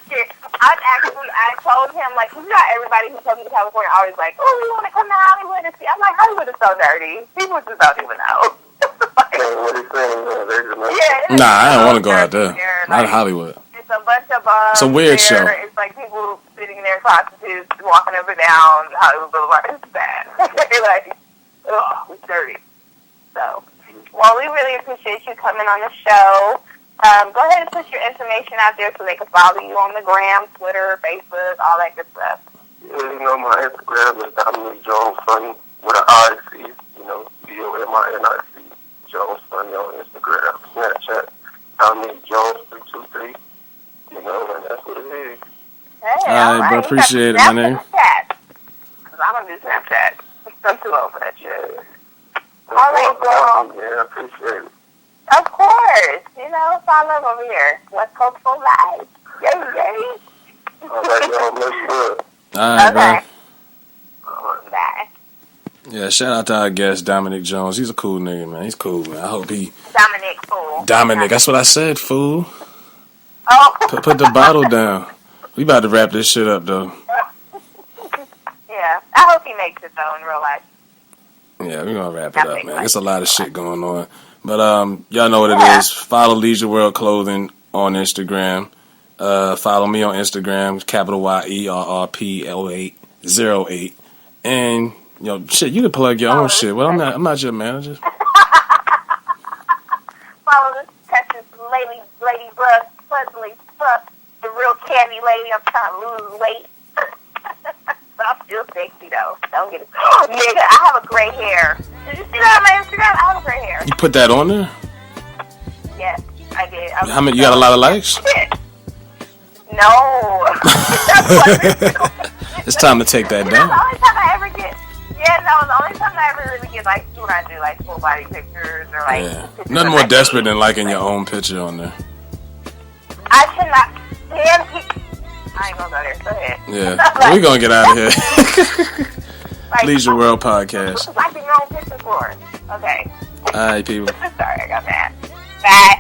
Speaker 3: scared. I told him, like, you got everybody who comes to California always like, oh, we want to come to Hollywood and see. I'm like, Hollywood is so dirty. People just don't even know.
Speaker 4: What are you saying?
Speaker 3: Yeah,
Speaker 2: Nah, I don't want to go out there. Not Hollywood.
Speaker 3: It's a bunch of bums.
Speaker 2: It's a weird show.
Speaker 3: It's like people sitting there, prostitutes, walking up and down Hollywood Boulevard. It's bad. Like, ugh, it's dirty. So, well, we really appreciate you coming on the show. Go ahead and put your information out there so they can follow you on the gram, Twitter, Facebook, all that good stuff.
Speaker 4: Yeah, you know, my Instagram is Dominic Jones Funny with an I-C, you know, DOMINIC, Jones Funny on Instagram, Snapchat, Dominic Jones 323, you know, and that's what it is.
Speaker 3: Hey,
Speaker 2: all right, bro, appreciate it, my nigga.
Speaker 3: Because I'm going to do Snapchat. I'm too old for that shit. All right, bro.
Speaker 4: Yeah, I appreciate it.
Speaker 3: Of course. You know, it's all love over here. West Coast for life. Yay, yay.
Speaker 4: All right, y'all, let's do it.
Speaker 2: All right,
Speaker 3: Okay.
Speaker 2: bro.
Speaker 3: Bye.
Speaker 2: Yeah, shout out to our guest, Dominic Jones. He's a cool nigga, man. He's cool, man. I hope he...
Speaker 3: Dominic, fool.
Speaker 2: Dominic, that's what I said, fool.
Speaker 3: Oh.
Speaker 2: Put the bottle down. We about to wrap this shit up, though.
Speaker 3: Yeah. I hope he makes it, though, in real life.
Speaker 2: Yeah, we're going to wrap it up, man. There's a lot of shit going on. But y'all know what it is. Follow Leisure World Clothing on Instagram. Follow me on Instagram, capital YERRP0808. And shit, you can plug your own shit. Well, I'm not your manager.
Speaker 3: Follow this Texas lady bug, Fuzzly Fuck, the real candy lady. I'm trying to lose weight. But I'm still sexy though. Don't get it. Oh, nigga, I have a gray hair. Did you see that on my Instagram? I have a gray hair.
Speaker 2: You put that on there?
Speaker 3: Yes, I did.
Speaker 2: How many? You got a lot of likes?
Speaker 3: No.
Speaker 2: It's time to take that
Speaker 3: The
Speaker 2: down.
Speaker 3: only time I ever get, the only time I ever really get likes is when I do like full body pictures or like.
Speaker 2: Yeah.
Speaker 3: pictures
Speaker 2: Nothing
Speaker 3: of
Speaker 2: more
Speaker 3: my
Speaker 2: desperate
Speaker 3: face.
Speaker 2: than liking your own picture on there.
Speaker 3: I should not. Damn. I ain't gonna go there. Go ahead.
Speaker 2: Yeah. We're gonna get out of here.
Speaker 3: Like,
Speaker 2: Leisure World Podcast.
Speaker 3: Liking your own picture for. Okay.
Speaker 2: All right, people.
Speaker 3: Sorry, I got mad. Bye.